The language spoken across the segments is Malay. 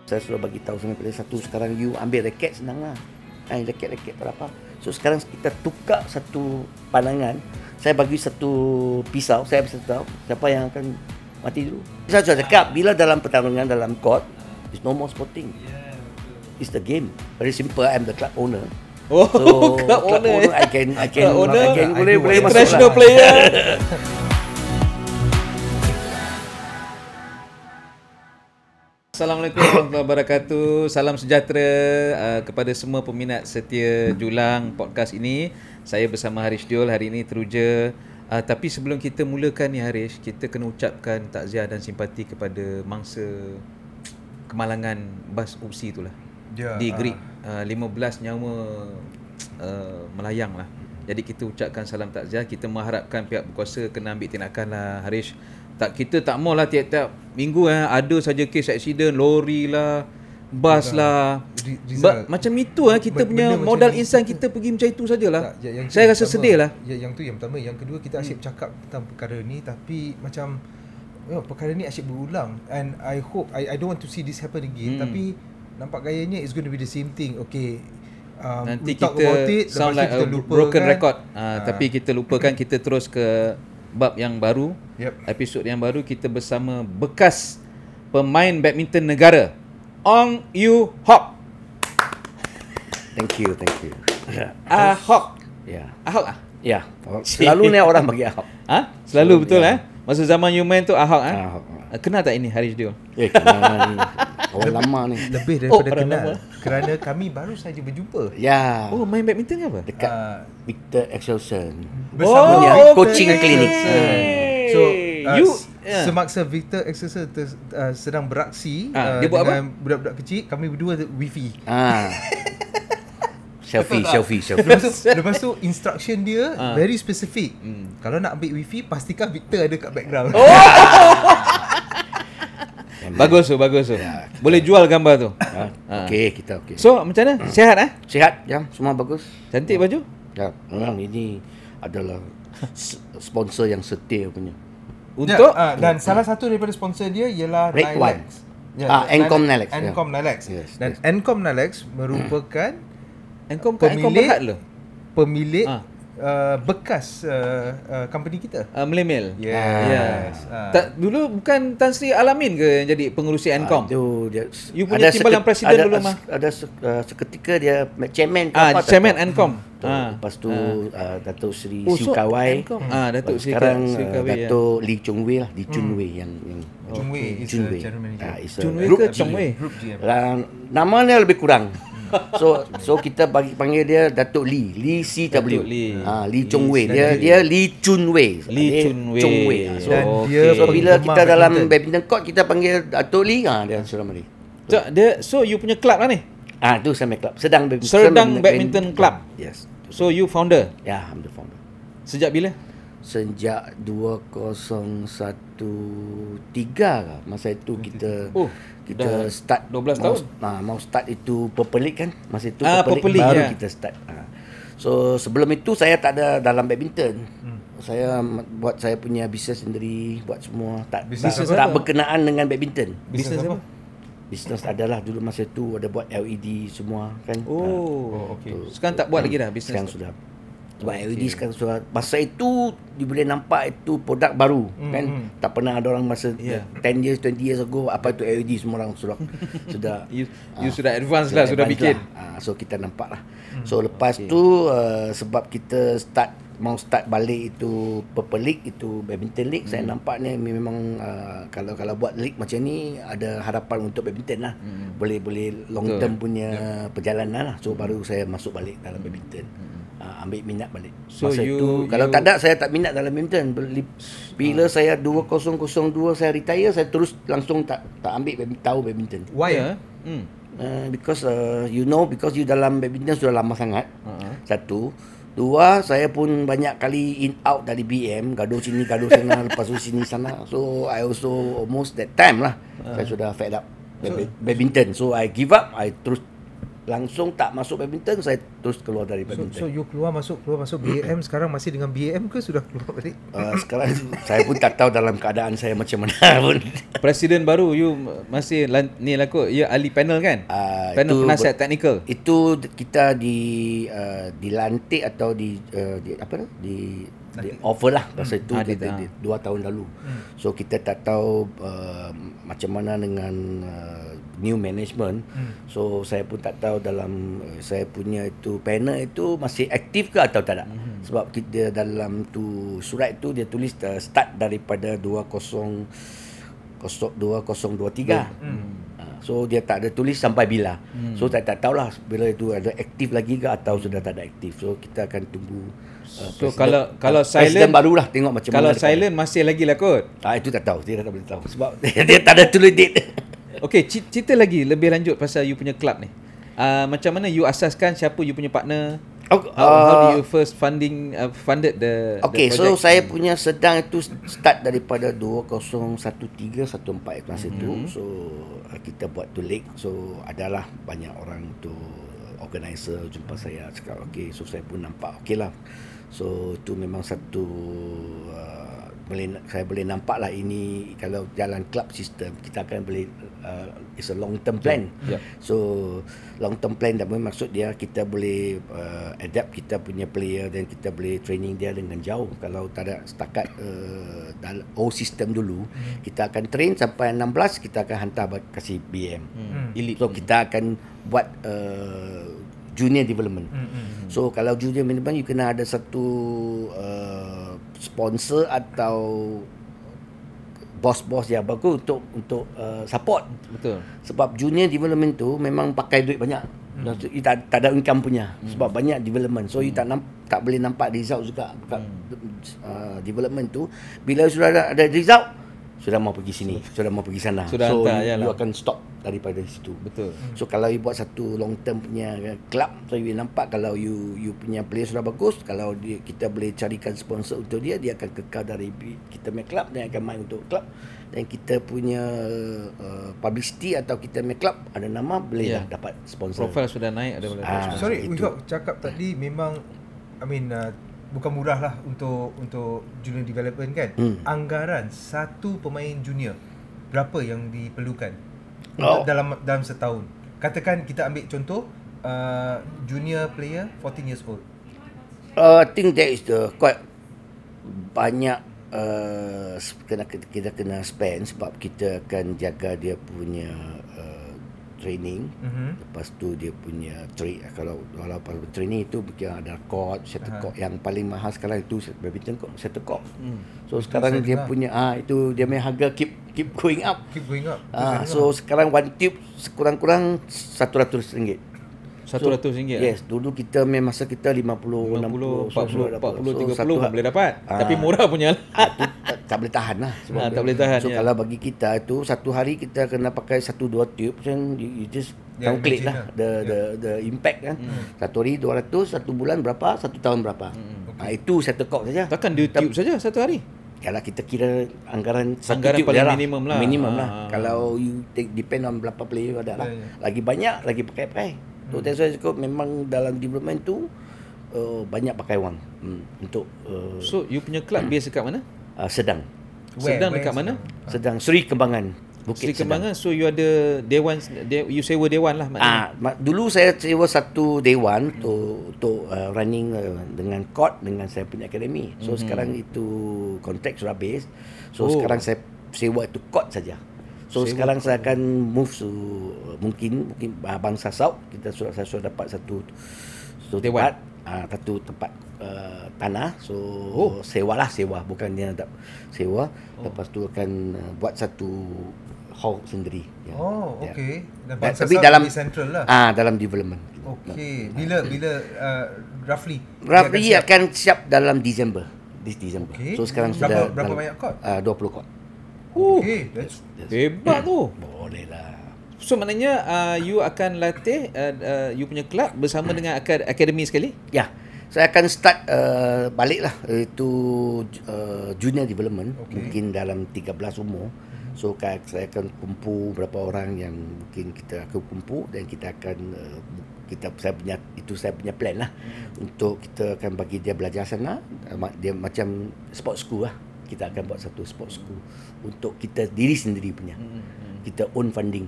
Saya sudah bagi tahu sama player satu, sekarang you ambil raket senang lah. Raket tak apa. So sekarang kita tukar satu pandangan. Saya bagi satu pisau, saya bisa tahu siapa yang akan mati dulu. Saya sudah cakap, bila dalam pertarungan dalam court, it's no more sporting. It's the game. Very simple. I'm the club owner. Oh, So club owner. I can boleh masuk International lah. player. Assalamualaikum warahmatullahi wabarakatuh. Salam sejahtera kepada semua peminat setia Julang podcast ini. Saya bersama Harish Diol hari ini teruja. Tapi sebelum kita mulakan ni Harish, kita kena ucapkan takziah dan simpati kepada mangsa kemalangan bas UPSI itulah. Di Greek 15 nyawa melayang lah. Jadi kita ucapkan salam takziah. Kita mengharapkan pihak berkuasa kena ambil tindakan lah Harish. Kita tak maulah tiap-tiap minggu ada saja kes aksiden lori lah, bas lah. Macam itu kita punya modal insan kita pergi macam itu sajalah. Saya rasa sedih lah. Yang tu yang pertama. Yang kedua, kita asyik bercakap tentang perkara ni, tapi macam perkara ni asyik berulang. And I hope I don't want to see this happen again. Tapi nampak gayanya it's going to be the same thing. Okay, nanti kita sound like a broken record. Tapi kita lupakan, kita terus ke bab yang baru. Episod yang baru, kita bersama bekas pemain badminton negara, Ong Yew Hock. Thank you. Ahok. Ya. Ahok Ya. Selalu ni orang bagi Ahok. Selalu betul Masa zaman you main tu Ahok Ahok. Kenal tak ini Harish Diol? Kenal ni. Orang lama ni. Lebih daripada orang kenal. lama. Kerana kami baru saja berjumpa. Ya. Oh, main badminton ke apa? Dekat Victor Excelson. Bersama punya Victor coaching clinic. So You semaksa Victor Excelson sedang beraksi dia buat dengan budak-budak kecil, kami berdua wifi. Selfie. Lepas tu instruction dia very specific. Kalau nak ambil wifi, pastikan Victor ada kat background. Bagus tu. Boleh jual gambar tu. Okey. So macam mana? Sihat Sihat, semua bagus. Cantik baju? Ya, memang ini adalah sponsor yang setia punya. Untuk dan salah satu daripada sponsor dia ialah Red One. Nilex. Encom Nilex. Encom Nilex. Yes, Dan Encom Nilex merupakan Encom berhad lo. Pemilik bekas company kita. Melemel. Yes. Tak, dulu bukan Tan Sri Alamin ke yang jadi pengerusi Encom? Itu dia. You punya timbalan presiden dulu mah. Ada seketika dia chairman Chairman Encom. Lepas tu Datuk Sri Sukawai. Datuk Sri sekarang Sukawai. Datuk Lee Chong Wei lah, Lee Chun Wei yang Chun Wei is Chun the Wei. general manager. Chun Wei ke Chong Wei? Group GM. Namanya lebih kurang. So kita panggil dia Datuk Lee CW. Lee Chong Wei. Dia Lee Chun Wei. So bila kita dalam badminton court, kita panggil Datuk Lee, dia sudah mari. So you punya club lah ni? Tu sama club Sedang Badminton Club. Yes. So you founder? Ya, I'm the founder. Sejak bila? Sejak 2013 lah. Masa itu kita start 12 tahun. Mau start itu Purple League kan. Masa itu Purple League baru kita start. So sebelum itu saya tak ada dalam badminton. Saya buat saya punya bisnes sendiri, buat semua, tak berkenaan dengan badminton. Bisnes apa? Bisnes adalah dulu masa itu ada buat LED semua kan. Okay. Sekarang tak buat lagi dah bisnes. Sekarang sudah buat LED. Sekarang sudah. Masa itu dia boleh nampak itu produk baru kan. Tak pernah ada orang masa 10 years 20 years ago apa itu LED, semua orang sudah you sudah advance lah, sudah bikin. So kita nampak lah. So lepas tu sebab kita mau start balik itu Purple League, itu Badminton League, saya nampak ni memang kalau buat league macam ni ada harapan untuk badminton lah. Boleh long term punya perjalanan lah. So baru saya masuk balik dalam badminton. Ambil minat balik. So masa itu kalau tak ada, saya tak minat dalam badminton. Bila saya 2002 saya retire, saya terus langsung tak ambil badminton. Why? Because because you dalam badminton sudah lama sangat. Satu. Dua, saya pun banyak kali in out dari BM, gaduh sini gaduh sana, lepas tu sini sana. So I also almost that time lah saya sudah fed up badminton. So I give up, I terus langsung tak masuk badminton, saya terus keluar dari badminton. So you keluar masuk BAM sekarang masih dengan BAM ke sudah keluar balik? Sekarang saya pun tak tahu dalam keadaan saya macam mana pun. Presiden baru you masih ni lah kot, ya ahli panel kan? Panel penasihat teknikal. Itu kita dilantik atau di offer lah masa itu 2 tahun lalu. So kita tak tahu macam mana dengan new management. So saya pun tak tahu dalam saya punya itu panel itu masih aktif ke atau tak ada. Sebab kita dalam tu surat itu dia tulis start daripada 2023. So dia tak ada tulis sampai bila. So saya tak tahulah bila itu ada aktif lagi ke atau sudah tak ada aktif. So kita akan tunggu. So kalau silent barulah tengok macam kalau mana. Kalau silent masih lagi lah kot. Itu tak tahu, dia tak boleh tahu sebab dia tak ada tulis date. Okey, cerita lagi lebih lanjut pasal you punya club ni. Macam mana you asaskan, siapa you punya partner? How do you first funded the project? So saya punya sedang itu start daripada 2013-14 masa itu. So kita buat tu league. So adalah banyak orang tu organizer jumpa saya cakap okey, so saya pun nampak okey lah. So itu memang satu saya boleh nampak lah ini kalau jalan club system kita akan boleh it's a long term plan. So long term plan dah maksud dia kita boleh adapt kita punya player dan kita boleh training dia dengan jauh. Kalau tak ada setakat old system dulu, kita akan train sampai 16 kita akan hantar kasih BM elite. So kita akan buat junior development. So kalau junior development you kena ada satu sponsor atau bos-bos yang bagus untuk support. Betul. Sebab junior development tu memang pakai duit banyak. You tak ada income punya sebab banyak development. So you tak boleh nampak result juga development tu. Bila sudah ada result, sudah mau pergi sini, sudah mau pergi sana. Sudah so hantar, you akan stop daripada situ. Betul. So kalau you buat satu long term punya club, so you nampak kalau you punya player sudah bagus, kalau kita boleh carikan sponsor untuk dia akan kekal dari kita punya club dan akan main untuk club. Dan kita punya publicity atau kita punya club ada nama, boleh dah dapat sponsor. Profile sudah naik, ada boleh dapat sponsor. Sorry, Wihok cakap tadi memang bukan murah lah untuk junior development kan. Anggaran satu pemain junior berapa yang diperlukan dalam setahun? Katakan kita ambil contoh junior player 14 years old. I think that is quite banyak kita kena spend sebab kita akan jaga dia punya training. Lepas tu dia punya kalau training itu ada court, shuttlecock. Yang paling mahal sekarang itu badminton court, shuttlecock. So sekarang dia punya itu dia punya harga keep going up. So sekarang one tube sekurang-kurang RM100. RM100. Yes, dulu kita masa kita 50, 60, 40, 30 boleh dapat. Tapi murah punya. Tak boleh tahan lah. Tak boleh tahan. So kalau bagi kita tu satu hari kita kena pakai 1-2 tube, macam you just calculate lah the impact kan. Satu hari 200, satu bulan berapa, satu tahun berapa. Itu shuttlecock saja. Takkan dia tube saja satu hari? Yalah kita kira anggaran paling minimum lah. Minimum lah. Kalau you depend on berapa player ada lah. Lagi banyak lagi pakai. So that's why memang dalam development tu banyak pakai wang untuk So you punya club base dekat mana? Sedang. Sedang dekat mana? Sedang Seri Kembangan, Bukit Seri Kembangan. So you ada dewan, you sewa dewan lah maknanya. Dulu saya sewa satu dewan untuk running dengan court dengan saya punya akademi. So sekarang itu kontrak sudah habis. So sekarang saya sewa itu court saja. So sekarang saya akan move mungkin Bangsa South. Saya sudah dapat satu tempat, satu tempat tanah. So sewa bukannya tak sewa. Lepas tu akan buat satu hall sendiri. Okey. Dan Bangsa South dalam central lah. Dalam development. Okey. Bila roughly akan siap dalam Disember. This December. Okay. So sekarang sudah berapa banyak court? 20 court. Okay, that's hebat tu. Boleh lah. So maknanya you akan latih you punya club bersama dengan akademi sekali? Ya. Saya akan start balik lah itu junior development. Mungkin dalam 13 umur. So saya akan kumpul berapa orang yang mungkin kita akan kumpul dan kita akan saya punya plan lah. Untuk kita akan bagi dia belajar sana, dia macam sport school lah. Kita akan buat satu sport school untuk kita diri sendiri punya. Kita own funding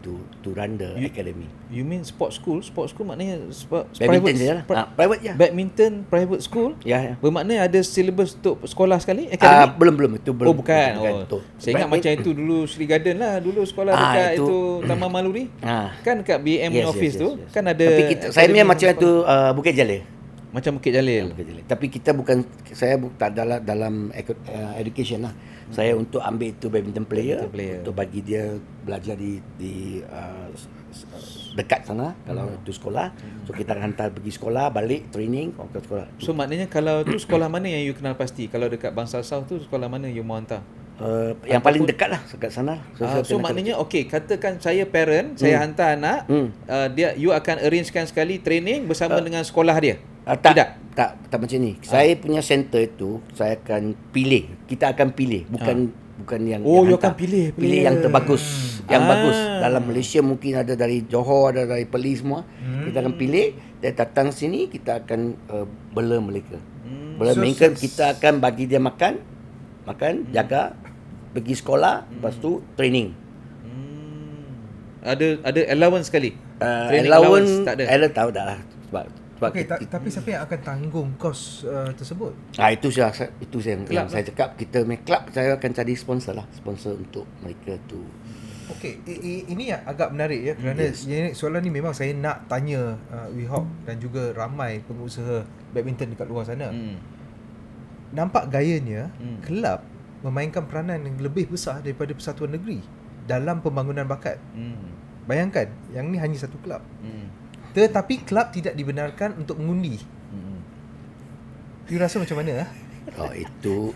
to run the academy. You mean sports school? Sports school maknanya Badminton je lah. Private je. Badminton private school? Ya. Bermakna ada syllabus untuk sekolah sekali? Academy? Belum itu belum. Oh bukan. Itu. Saya ingat macam itu dulu Sri Garden lah. Dulu sekolah dekat itu Taman Maluri. Kan kat BM office tu kan ada. Tapi saya punya macam itu Bukit Jalil. Macam Bukit Jalil. Tapi kita bukan, saya tak dalam education lah. Saya untuk ambil itu badminton player. Untuk bagi dia belajar di dekat sana kalau itu sekolah. So kita akan hantar pergi sekolah, balik training ke sekolah. So maknanya kalau tu sekolah mana yang you kenal pasti? Kalau dekat Bangsal South tu sekolah mana you mau hantar? Yang paling dekat lah dekat sana. So maknanya okey, katakan saya parent, saya hantar anak, you akan arrangekan sekali training bersama dengan sekolah dia. Tak macam ni. Saya punya center itu saya akan pilih. Kita akan pilih, bukan yang you akan pilih yang terbagus. Yang bagus dalam Malaysia, mungkin ada dari Johor, ada dari Perlis semua. Kita akan pilih dan datang sini kita akan bela mereka. Bela mereka, kita akan bagi dia makan, jaga, pergi sekolah, lepas tu training. Ada allowance sekali. Allowance tak ada. Tahu dah lah. Sebab tapi siapa yang akan tanggung kos tersebut? Itu yang saya cakap, kita punya club saya akan cari sponsor untuk mereka tu. Okey, ini yang agak menarik ya, kerana soalan ni memang saya nak tanya Wihok dan juga ramai pengusaha badminton dekat luar sana. Nampak gayanya kelab memainkan peranan yang lebih besar daripada persatuan negeri dalam pembangunan bakat. Bayangkan, yang ni hanya satu kelab. Tetapi kelab tidak dibenarkan untuk mengundi. You rasa macam mana? Itu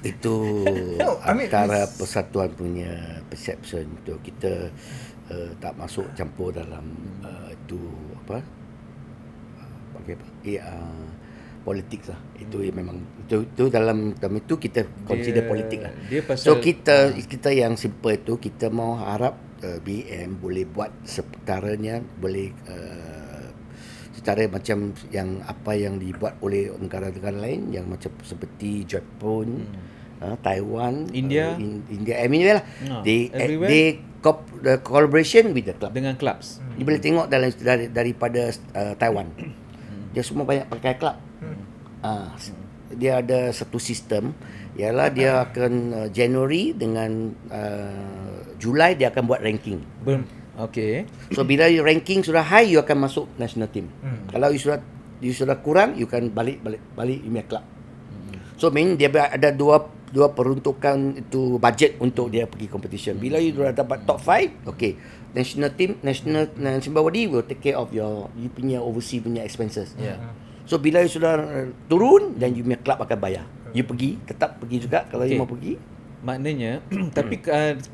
antara persatuan punya perception tu. Kita tak masuk campur dalam itu politik lah. Itu memang itu dalam itu kita consider politik lah. So kita yang simple itu, kita mau harap BM boleh buat sepertaranya, boleh secara macam yang apa yang dibuat oleh negara-negara lain yang macam seperti Jepun, Taiwan, India, everywhere lah. They collaboration with the club. Dengan clubs. Dia boleh tengok daripada Taiwan. Dia semua banyak pakai club. Dia ada satu sistem, ialah dia akan Januari dengan Julai dia akan buat ranking. Okay. So bila you ranking sudah high, you akan masuk national team. Kalau you sudah kurang, you akan balik punya club. So mean dia ada dua peruntukan itu budget untuk dia pergi competition. Bila you sudah dapat top 5, okay, national body will take care of you punya overseas punya expenses. So bila you sudah turun, then you punya club akan bayar. You tetap pergi juga kalau you mau pergi. Maknanya tapi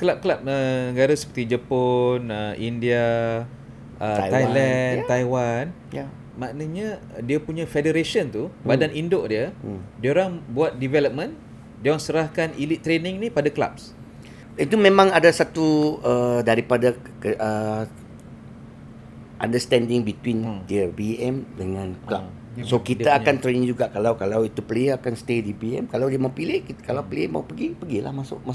kelab-kelab negara seperti Jepun, India, Thailand, Taiwan, maknanya dia punya federation tu, badan induk dia, dia orang buat development, dia orang serahkan elite training ni pada clubs. Itu memang ada satu daripada understanding between dia BM dengan club. So kita akan training juga kalau itu player akan stay di BM, kalau dia mau pilih, kalau player mau pergilah masuk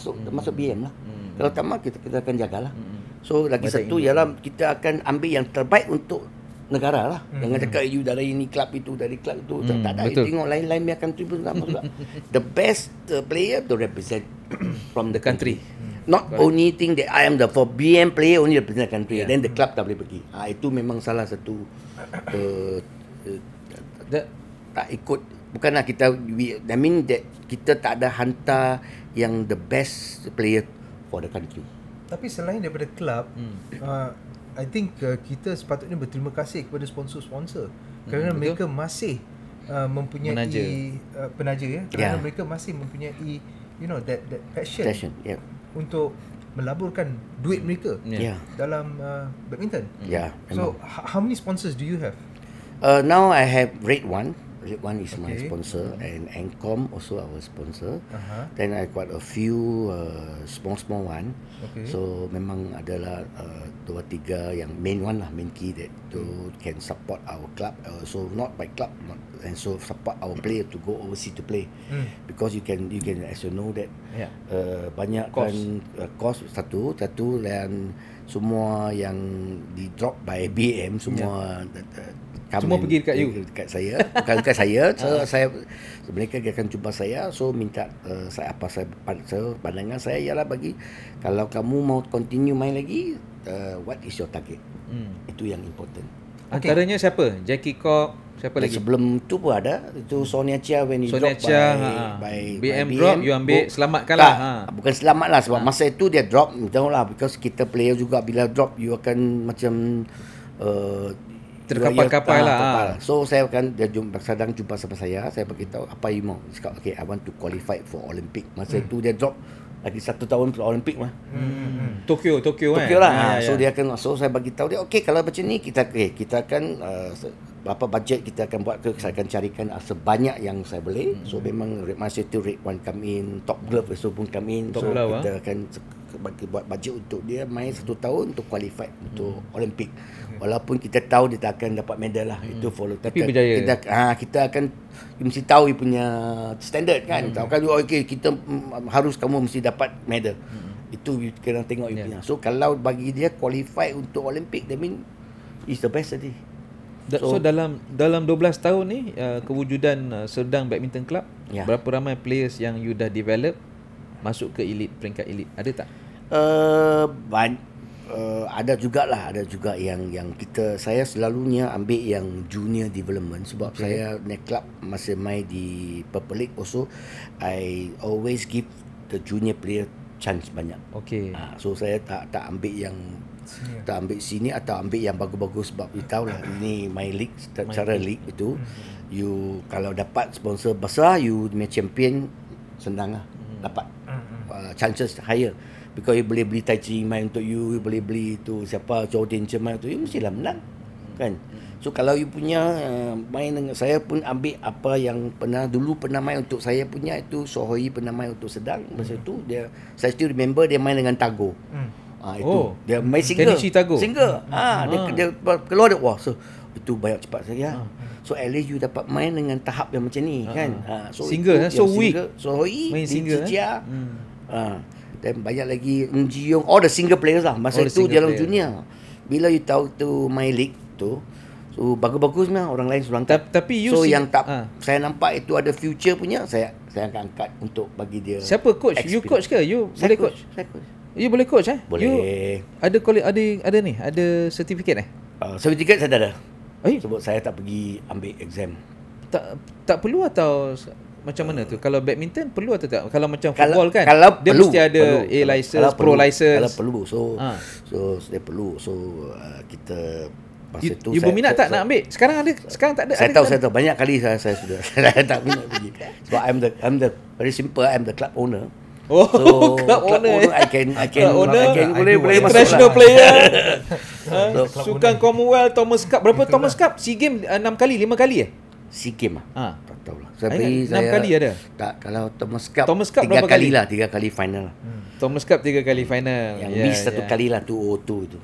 BM lah. Kalau tak mau kita akan jagalah. So lagi satu ialah kita akan ambil yang terbaik untuk negara lah. Jangan cakap you dari ini club itu, dari club itu. Tak ada. You tengok lain-lain punya country pun sama juga. The best player to represent from the country. Not only think that I am the for BM player only represent the country, then the club tak boleh pergi. Itu memang salah satu tak ikut. Bukanlah kita I mean that kita tak ada hantar yang the best player for the country. Tapi selain daripada club, I think kita sepatutnya berterima kasih kepada sponsor-sponsor kerana mereka masih mempunyai penaja ya, kerana mereka masih mempunyai that passion untuk melaburkan duit mereka dalam badminton. So how many sponsors do you have? Now I have Red One. League One is my sponsor, and Encom also our sponsor. Then I got a few small one. So memang adalah 2-3 yang main one lah, main key that to can support our club. So not by club, and so support our player to go overseas to play. Because you can as you know that banyak Cost. kan cost satu dan semua yang di drop by BM semua Semua pergi dekat you. dekat saya, bukan dekat saya. So saya mereka akan jumpa saya, so minta saya pandangan saya ialah bagi kalau kamu mau continue main lagi, what is your target? Itu yang important. Antaranya siapa? Jackie Cobb, siapa lagi? Sebelum tu pun ada itu Sonia Chia when he Sonia drop Chia, by BM drop, you ambil, selamatkan tak, lah. bukan selamat lah sebab masa itu dia drop, tahu lah, because kita player juga bila drop you akan macam Terkapal-kapal lah. kapal. So saya akan dia sedang jumpa sama saya beritahu apa you mau. Dia cakap okay, I want to qualify for Olympic. Masa itu dia drop lagi 1 tahun untuk Olympic mah. Tokyo lah. So dia akan, so saya bagi tahu dia okay, kalau macam ni kita akan berapa budget kita akan buat saya akan carikan sebanyak yang saya boleh. So memang masa itu Red One come in, Top Glove so pun come in. Top So Glove, kita akan buat budget untuk dia main 1 tahun untuk qualify untuk Olympic. Walaupun kita tahu dia tak akan dapat medal lah. Itu follow. Tapi berjaya. Kita akan mesti tahu dia punya standard kan. Tahu kan okay, kita harus kamu mesti dapat medal. Itu kena tengok you punya. So kalau bagi dia qualify untuk Olympic, that mean is the best tadi. So dalam 12 tahun ni kewujudan Serdang Badminton Club, berapa ramai players yang you dah develop masuk ke elite, peringkat elite? Ada tak? Ada juga yang saya selalunya ambil yang junior development sebab saya net club masa main di Purple League also I always give the junior player chance banyak. So saya tak ambil yang tak ambil sini atau ambil yang bagus-bagus sebab you tahu lah ini my league, cara league itu you kalau dapat sponsor besar you punya champion senang lah dapat chances higher. Because you boleh beli Tai Chi main untuk you boleh beli tu siapa Jordan main untuk you, mestilah menang kan. So kalau you punya main dengan saya pun ambil apa yang dulu pernah main untuk saya punya itu Sohoi pernah main untuk Sedang masa itu saya still remember dia main dengan Tago. Itu dia main single. Dia keluar dia so itu banyak cepat saya. So at least you dapat main dengan tahap yang macam ni kan. So single itu, so weak. Sohoi main single dan banyak lagi Jiong, all the single players lah masa itu dalam dunia. Bila you tahu tu my league tu, so bagus-bagus lah orang lain suruh angkat. Tapi you yang tak saya nampak itu ada future punya, saya akan angkat untuk bagi dia. Siapa coach? Experience. You coach ke? You boleh coach? Saya coach. You boleh coach Boleh. You ada ni, ada sertifikat sertifikat saya dah ada. Sebab saya tak pergi ambil exam. Tak perlu atau macam mana tu? Kalau badminton perlu atau tak? Kalau macam football kan dia perlu, mesti ada A license, pro license. Kalau perlu. So dia perlu. So kita masa tu you berminat tak nak ambil? Sekarang tak ada. Saya tahu banyak kali saya sudah saya tak minat pergi. Sebab I'm the very simple, I'm the club owner. So club owner I can boleh masuk international player. Sukan Commonwealth, Thomas Cup. Berapa Thomas Cup? SEA Games 6 kali, 5 kali SEA Games tak tahu lah. Saya 6 kali ada? Tak, kalau Thomas Cup 3 kali lah, 3 kali final lah. Thomas Cup 3 kali final. Yang miss 1 kali lah 202 tu.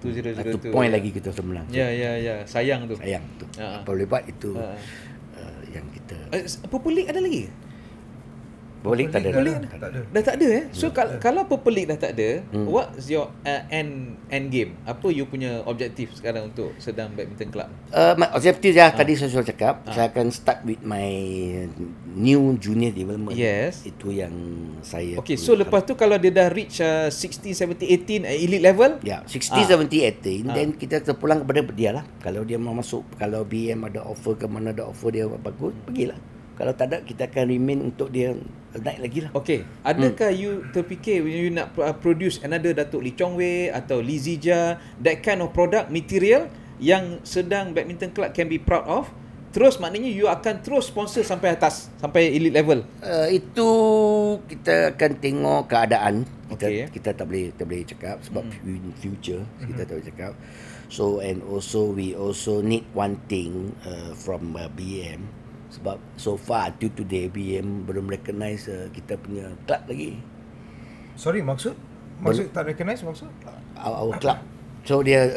202 1 point lagi kita menang. Sayang tu. Apa boleh buat itu yang kita Purple League ada lagi? Purple League tak ada. Dah tak ada So kalau Purple League dah tak ada, what's your end game? Apa you punya objektif sekarang untuk Serdang Badminton Club? My objective tadi saya sudah cakap, saya akan start with my new junior development. Itu yang saya so lepas tu kalau dia dah reach 60, 70, 18 elite level, 60, 70, 18 then kita terpulang kepada dia lah. Kalau dia mau masuk, kalau BM ada offer ke mana ada offer dia bagus, pergilah. Kalau tak ada, kita akan remain untuk dia naik lagi lah. Adakah you terfikir you nak produce another Datuk Lee Chong Wei atau Lee Zijia, that kind of product material yang Serdang Badminton Club can be proud of? Terus maknanya you akan terus sponsor sampai atas, sampai elite level. Itu kita akan tengok keadaan. Kita tak boleh cakap sebab in future kita tak boleh cakap. So and also we also need one thing from BM. Sebab so far till today BM belum recognize kita punya club lagi. Sorry, maksud tak recognize maksud? Our club. So dia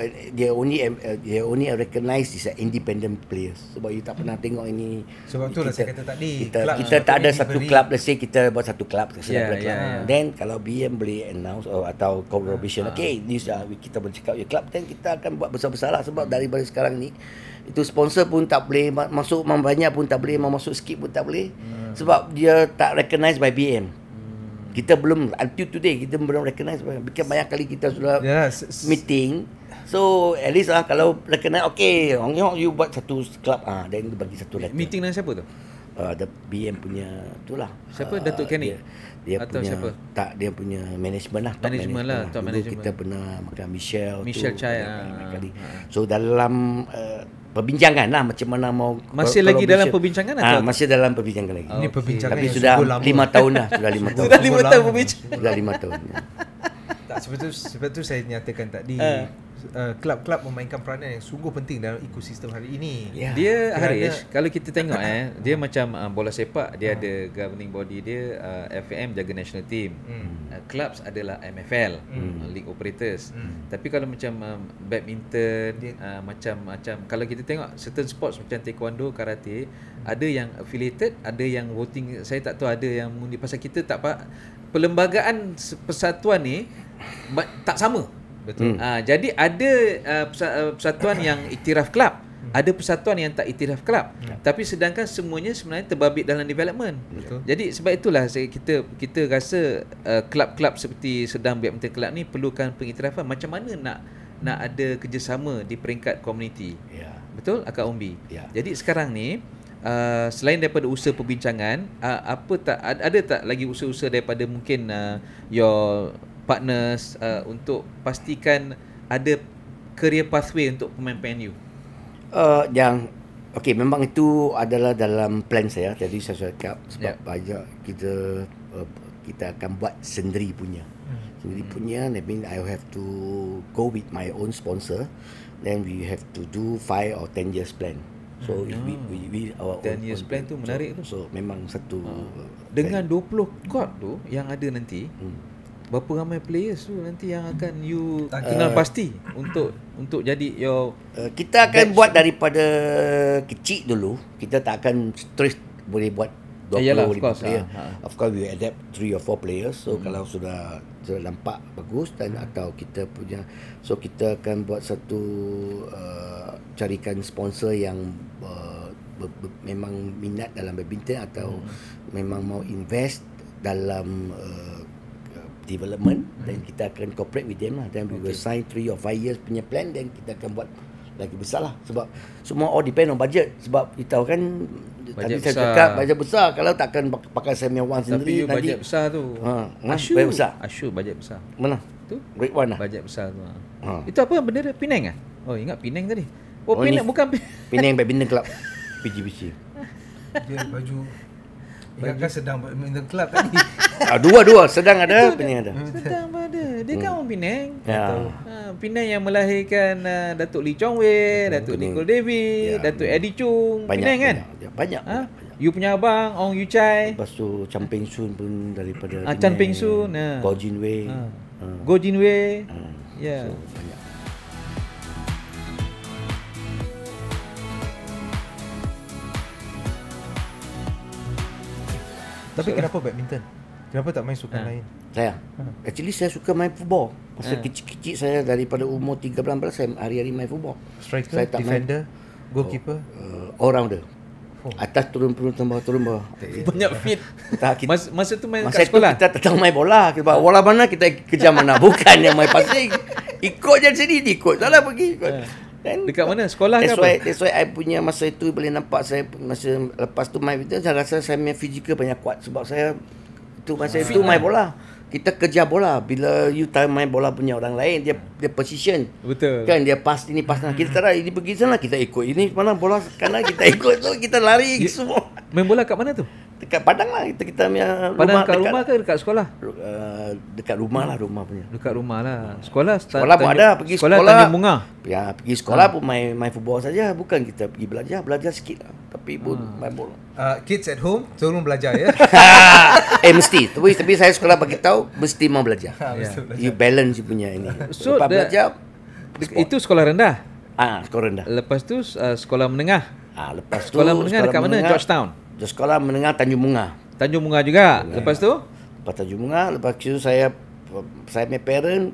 only recognize is independent players. Sebab you tak pernah tengok ini. Sebab tu lah saya kata tadi, kita tak ada satu club. Let's say kita buat satu club. Yeah. Then kalau BM boleh announce atau collaboration, okay, this kita boleh cakap your club, then kita akan buat besar-besar lah. Sebab daripada sekarang ni, itu sponsor pun tak boleh masuk, banyak pun tak boleh, mau masuk sikit pun tak boleh. Sebab dia tak recognize by BM. Kita belum, until today kita belum recognize. Because banyak kali kita sudah meeting. So at least kalau recognize, okay, you buat satu club, then bagi satu letter. Meeting dengan siapa tu? The BM punya itulah. Siapa? Datuk Kenny? Dia atau punya, siapa? Tak, dia punya management lah. Management lah, top management. Kita pernah makan Michelle Chai. Kali. So dalam perbincangan lah macam mana mau masih lagi dalam perbincangan atau masih dalam perbincangan lagi. Ini perbincangan tapi yang sudah 5 tahun dah, sudah 5 tahun. Sudah 5 tahun perbincangan. Sudah 5 tahun. Tak, sebab tu saya nyatakan tadi, kelab-kelab memainkan peranan yang sungguh penting dalam ekosistem hari ini. Yeah. Dia Harish, kalau kita tengok dia macam bola sepak, dia ada governing body dia, FAM jaga national team. Clubs adalah MFL, league operators. Tapi kalau macam badminton, macam kalau kita tengok certain sports macam taekwondo, karate, ada yang affiliated, ada yang voting. Saya tak tahu ada yang mengundi, pasal kita tak perlembagaan persatuan ni tak sama. Betul. Jadi ada persatuan yang iktiraf kelab, ada persatuan yang tak iktiraf kelab. Tapi sedangkan semuanya sebenarnya terbabit dalam development. Betul. Jadi sebab itulah kita rasa kelab-kelab seperti Sedang Badminton Club ni perlukan pengiktirafan. Macam mana nak ada kerjasama di peringkat komuniti. Betul Akak Umbi? Jadi sekarang ni selain daripada usaha perbincangan, ada tak lagi usaha-usaha daripada mungkin your partners untuk pastikan ada career pathway untuk pemain-pemain you? Memang itu adalah dalam plan saya. Tadi saya cakap sebab banyak kita akan buat sendiri punya. That means I have to go with my own sponsor. Then we have to do 5 or 10 years plan. So we our 10 years plan tu menarik tu. So memang satu dengan 20 court tu yang ada nanti, berapa ramai players tu nanti yang akan you kenal pasti untuk jadi your kita akan buat daripada kecil dulu. Kita tak akan terus boleh buat 20 player. Of course we adapt 3 or 4 players. So kalau sudah nampak bagus dan atau kita punya, so kita akan buat satu carikan sponsor yang memang minat dalam badminton atau memang mau invest dalam development, dan kita akan cooperate with them lah. Then we will sign 3 or 5 years punya plan, dan kita akan buat lagi besar lah. Sebab semua all depend on budget. Sebab kita tahu kan budget tadi saya cakap budget besar. Kalau takkan pakai Samuel Wan sendiri. Tapi budget besar tu budget besar. Ashu budget besar. Mana? Tu Great One lah. Budget besar tu. Itu apa bendera? Penang ah? Oh, ingat Penang tadi. Penang bukan Penang Badminton Club. PGBC. Dia baju ingatkan Sedang Badminton Club tadi. Dua-dua, Sedang ada, Penang ada. Sedang ada. Dia kan orang Penang. Penang yang melahirkan Datuk Lee Chong Wei, Datuk Nicole David, Datuk Eddie Chung. Penang kan? Banyak. You punya abang Ong Yu Chai. Lepas tu Chan Peng Sun pun daripada Chan Peng Sun. Go Jin Wei. Go Jin Wei. Ya. So, banyak. Tapi kenapa badminton? Kenapa tak main sukan lain? Actually saya suka main football. Masa kecil-kecil saya daripada umur 13 saya hari-hari main football. Striker, saya tak defender, goalkeeper, all rounder. Atas turun bawah. Banyak fit. Masa tu main masa kat sekolah. Kita tak tahu main bola. Sebab bola mana kita kejar mana. Bukan yang main passing. Ikut je sini ikut. Salah pergi ikut. Dekat mana? Sekolah ke apa? That's why I punya masa itu boleh nampak saya masa lepas tu main itu saya rasa saya punya fizikal banyak kuat sebab saya tu masa itu main bola. Kita kejar bola. Bila you time main bola punya orang lain, dia position. Betul. Kan dia pass ini pass sana. Kita tak ini pergi sana kita ikut. Ini mana bola kanan kita ikut tu kita lari semua. Main bola kat mana tu? dekat Padang lah. Kita punya Padang rumah kat rumah ke dekat sekolah? Dekat rumah lah, rumah punya. Dekat rumah lah. Sekolah Sekolah pun ada, pergi sekolah Tanjung Bunga. Ya, pergi sekolah pun main football saja, bukan kita pergi belajar sikit lah. Tapi pun main bola. Kids at home tolong belajar ya. Mesti. Tapi saya sekolah bagi tahu mesti mau belajar. Betul. You balance you punya ini. So, Lepas belajar itu sekolah rendah. sekolah rendah. Lepas tu sekolah menengah. Lepas tu Sekolah menengah dekat mana? Georgetown. Sekolah menengah Tanjung Bunga. Tanjung Bunga juga. Lepas tu Lepas Tanjung Bunga, lepas tu saya punya parent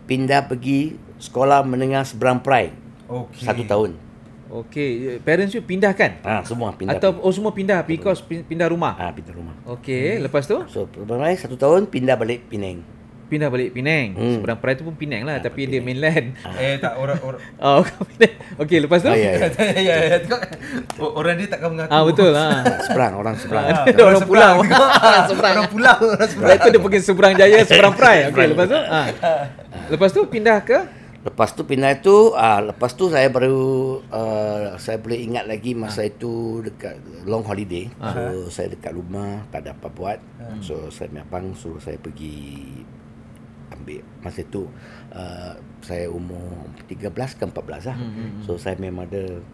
pindah pergi sekolah menengah Seberang Perai. Okey. 1 tahun. okey, parents you pindahkan? Semua pindah. Atau semua pindah because pindah rumah. Pindah rumah. Okey, lepas tu So, Perai 1 tahun pindah balik Penang. pindah balik Penang. Seberang Perai tu pun Penang lah, tapi dia mainland. Tak orang Oh, Penang. Okey, lepas tu? Ya. ya. Orang dia takkan mengaku. Betul Orang seberang. Ada orang pulau. Seberang. Orang pulau. Lepas tu dia pergi Seberang Jaya, Seberang Perai. Okey, lepas tu? Lepas tu pindah ke? Lepas tu pindah itu, lepas tu saya baru saya boleh ingat lagi masa itu dekat long holiday. So saya dekat rumah tak ada apa buat. So saya punya abang suruh saya pergi ambil masa itu saya umur 13 ke 14 lah. So saya memang ada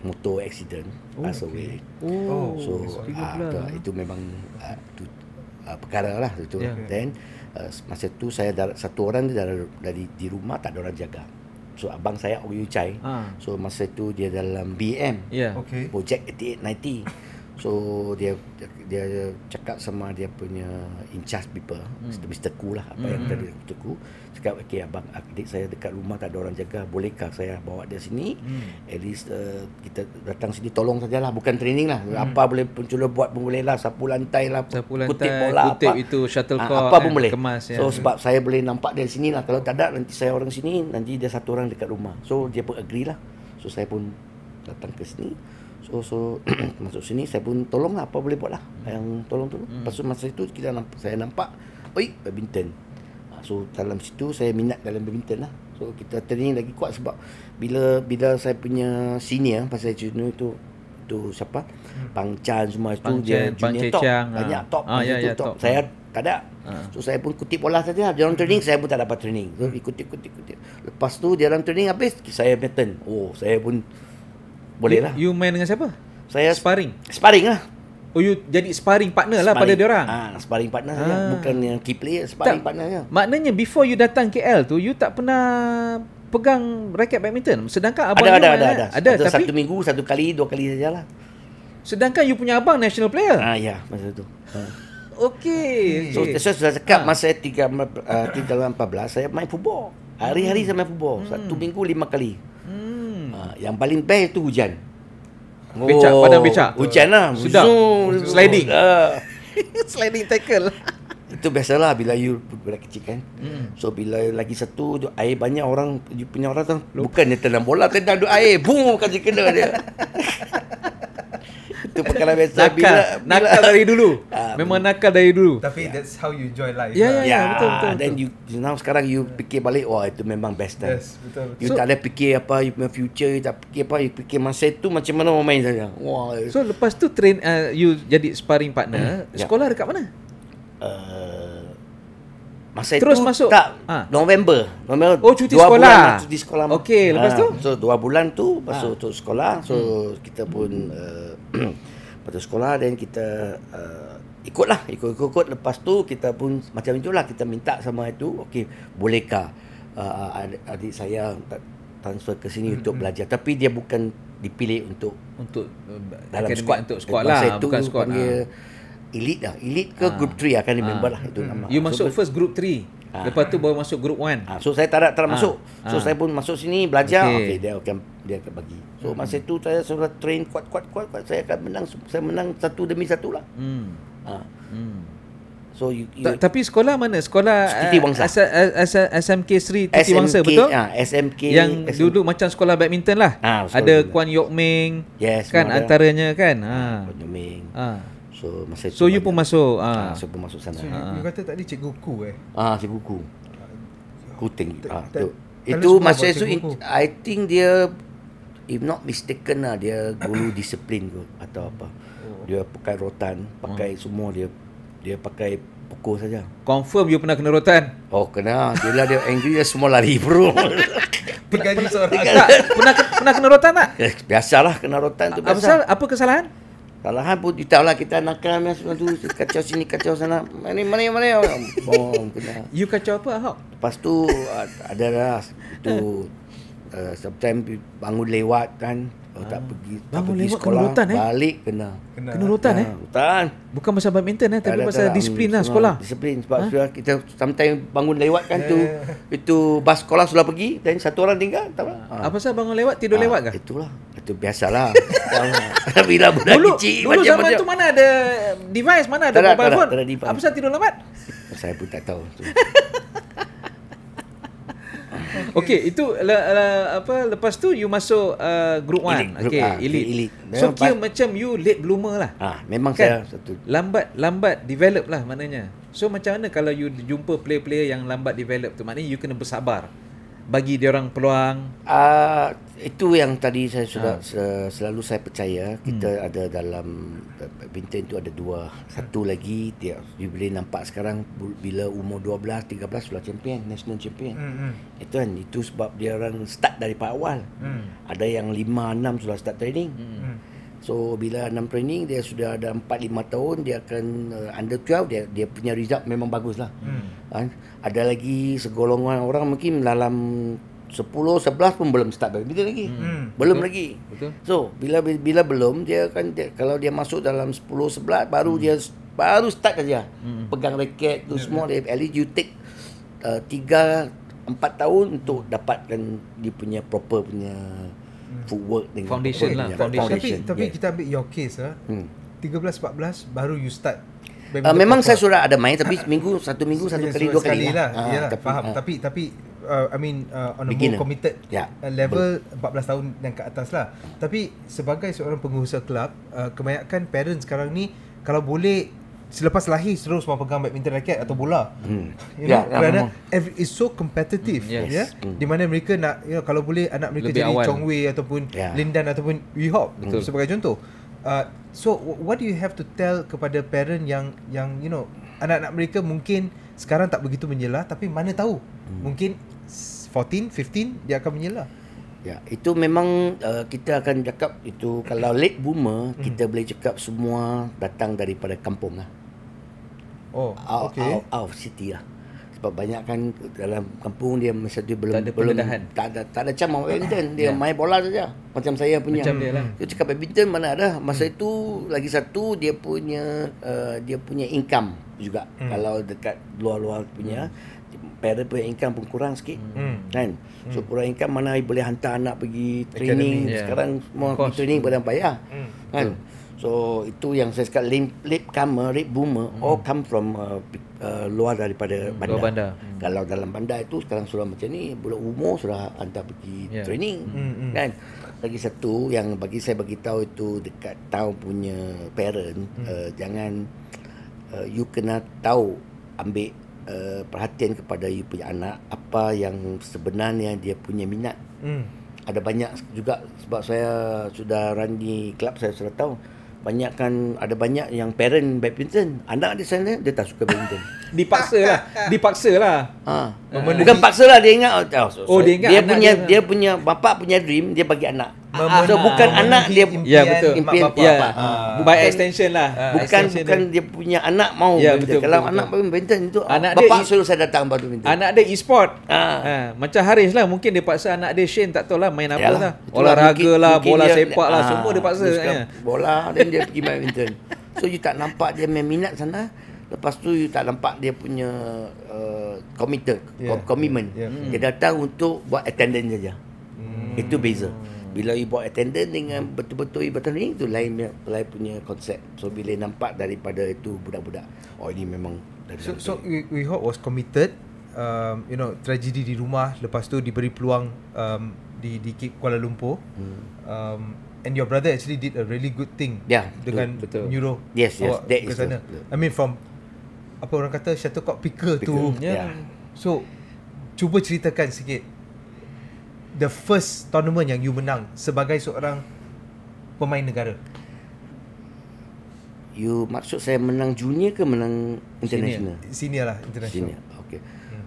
motor accident, pass away. So itu memang perkara lah itu. Then masa tu saya satu orang dia dari di rumah tak ada orang jaga. So abang saya Oyu Chai. So masa tu dia dalam BM. Okey. Project 8890. So dia cakap sama dia punya in charge people, Mr. Ku lah, apa yang tadi Mr. Ku cakap, okey abang, adik saya dekat rumah tak ada orang jaga, bolehkah saya bawa dia sini? At least kita datang sini tolong sajalah, bukan training lah. Apa boleh pencula buat pun boleh lah, sapu lantai lah, kutip bola, kutip apa itu shuttlecock, apa pun boleh. kemas, So sebab saya boleh nampak dia sini lah, kalau tak ada nanti saya orang sini, nanti dia satu orang dekat rumah. So dia pun agree lah. So saya pun datang ke sini. So masuk sini saya pun tolong lah, apa boleh buat lah, yang tolong. Lepas tu masa itu saya nampak badminton. So dalam situ saya minat dalam badminton lah. So kita training lagi kuat sebab bila saya punya senior pasal junior itu siapa? Pang Chan semua itu dia junior top. Banyak top. Top. Saya tak ada. So saya pun kutip bola saja. Dia orang training, saya pun tak dapat training. So kutip. Lepas tu dia orang training habis, saya punya turn. Saya pun boleh lah. You main dengan siapa? Saya sparring lah. You jadi sparring partner lah pada dia orang. Sparring partner saja, bukan yang key player, sparring partner saja. Maknanya before you datang KL tu, you tak pernah pegang raket badminton. Sedangkan abang ada. Tapi 1 minggu 1 kali 2 kali sajalah. sedangkan you punya abang national player. Ya, masa tu. Okey. So saya sudah cakap masa 13 14 saya main football. Hari-hari saya main football. 1 minggu 5 kali. Yang paling best tu hujan. Becak, padang becak. Hujan lah. Sudah. Sliding. Sliding tackle. Itu biasalah bila you budak kecil kan. So bila lagi satu air banyak, orang you punya orang tu bukan dia tendang bola, tendang air, boom kasi kena dia. Itu perkara biasa. Nakal dari dulu. Memang nakal dari dulu. Tapi that's how you enjoy life. Ya, betul. Dan you now sekarang you fikir balik, itu memang best time. Yes, betul. You tak ada fikir apa you punya future, you tak fikir apa, you fikir masa itu macam mana mau main saja. So lepas tu you jadi sparring partner. Sekolah dekat mana? Masa terus itu masuk November. Cuti 2 sekolah. bulan cuti sekolah. Okey, lepas tu? So 2 bulan tu masuk untuk sekolah. So kita pun pasal sekolah, dan kita ikut. Lepas tu kita pun macam itulah, kita minta sama itu, okey, bolehkah adik saya transfer ke sini untuk belajar, tapi dia bukan dipilih untuk dalam squad, untuk sekolah, bukan squad. Elite ke group 3 akan remember lah itu nama. You masuk first group 3. Lepas tu baru masuk group 1. So saya tak masuk. So saya pun masuk sini belajar. Okey, dia akan bagi. So masa tu saya sudah train kuat. Saya akan menang. Saya menang satu demi satu lah. So tapi sekolah mana? Sekolah Titi Wangsa. SMK Sri Titi Wangsa, betul? SMK yang dulu macam sekolah badminton lah. Ada Kuan Yok Ming. Yes, kan antaranya kan. Kuan Yok Ming. So masa so you pun masuk. Saya pun masuk sana. So you kata tadi Cikgu Ku Cikgu Ku. Kuting. Itu masa itu I think dia if not mistaken lah, dia guru disiplin kot atau apa. Dia pakai rotan, pakai semua dia pakai pukul saja. Confirm you pernah kena rotan. Oh kena, dia angry dia semua lari bro. Tergaji seorang. Tak, pernah kena rotan tak? Biasalah kena rotan tu biasa. Apa kesalahan? Kesalahan pun kita lah, kita nakal semua tu, kacau sini kacau sana. Mana. Bom kena. You kacau apa Ahok? Lepas tu ada lah itu sometimes bangun lewat kan. Tak pergi sekolah, balik kena rotan rotan. Bukan pasal badminton tapi pasal disiplin lah sekolah. Disiplin sebab sudah kita sometimes bangun lewat kan itu bas sekolah sudah pergi dan satu orang tinggal tahu tak? Apa pasal bangun lewat tidur lewat ke? Itulah. Itu biasalah. Bila budak kecil dulu zaman tu mana ada device, mana ada mobile phone. Apa pasal tidur lambat? Saya pun tak tahu. Okey, itu lepas tu you masuk group 1. Okey, elite. So kira macam you late bloomer lah. Memang kan? saya satu lambat develop lah maknanya. So macam mana kalau you jumpa player-player yang lambat develop tu, maknanya you kena bersabar bagi dia orang peluang. Itu yang tadi saya sudah selalu saya percaya kita ada dalam badminton tu ada dua. Satu lagi dia you boleh nampak sekarang bila umur 12 13 sudah champion, national champion. Itu kan, itu sebab dia orang start daripada awal. Ada yang 5 6 sudah start training. So bila 6 training dia sudah ada 4 5 tahun dia akan under 12 dia punya result memang baguslah. Ada lagi segolongan orang mungkin dalam 10 11 pun belum start badminton lagi. Belum betul, lagi. Betul. So bila belum dia kan kalau dia masuk dalam 10 11 baru start saja. Pegang raket tu semua dia at least you take 3 4 tahun untuk dapatkan dia punya proper punya footwork dengan foundation lah. Tapi kita ambil your case 13 14 baru you start. Memang saya sudah ada main tapi satu minggu satu kali dua kali lah. Yalah, faham. Tapi I mean on a more committed level 14 tahun yang ke atas lah. Tapi sebagai seorang pengurusa kelab, kebanyakan parents sekarang ni kalau boleh selepas lahir terus mau pegang badminton racket atau bola. Kerana it's so competitive. Di mana mereka nak kalau boleh anak mereka lebih jadi awal. Chong Wei ataupun Lindan ataupun Wee Hop sebagai contoh. So what do you have to tell kepada parent yang anak-anak mereka mungkin sekarang tak begitu menyelah, tapi mana tahu mungkin 14 15 dia akan menyelah. Ya, itu memang kita akan cakap itu kalau late boomer kita boleh cakap semua datang daripada kampung lah. Out of city lah. Sebab banyak kan dalam kampung dia masa tu belum tak ada macam badminton, dia main bola saja. Macam saya punya. Macam dia lah. Dia cakap badminton mana ada. Masa itu lagi satu dia punya income juga. Kalau dekat luar-luar punya parent punya income pun kurang sikit. Kan? So kurang income mana boleh hantar anak pergi training. Sekarang semua pergi training pada bayar. Kan? So itu yang saya cakap late comer, late boomer all come from luar daripada bandar. Kalau dalam bandar itu sekarang sudah macam ni, budak umur sudah hantar pergi training. Kan? Lagi satu yang bagi saya bagi tahu itu dekat town punya parent, jangan you kena tahu ambil perhatian kepada you punya anak apa yang sebenarnya dia punya minat. Ada banyak juga sebab saya sudah run di club, saya sudah tahu ada banyak yang parent badminton, anak dia sana dia tak suka badminton. Dipaksa lah. Bukan paksa lah, dia ingat dia ingat dia punya bapa punya dream dia bagi anak. So bukan anak dia impian bapa. By extension lah. Bukan dia punya anak mau. Kalau anak badminton itu bapa suruh saya datang badminton. Anak dia e-sport. Macam Haris lah, mungkin dia paksa anak dia Shane tak tahu lah main apa lah. Olahraga lah, bola sepak lah, semua dia paksa. Bola dan dia pergi badminton. So you tak nampak dia main minat sana. Lepas tu you tak nampak dia punya commitment. Dia datang untuk buat attendance saja. Itu beza. Bila you buat attendance dengan betul-betul you bertanding, itu lain punya konsep. So bila nampak daripada itu budak-budak, ini memang dari so we hope was committed. Tragedi di rumah, lepas tu diberi peluang di Kuala Lumpur. And your brother actually did a really good thing dengan Neuro. Yes, that is sana. I mean from apa orang kata shuttlecock picker tu. So cuba ceritakan sikit the first tournament yang you menang sebagai seorang pemain negara? You maksud saya menang junior ke menang international? Senior lah, international. Senior. Okay.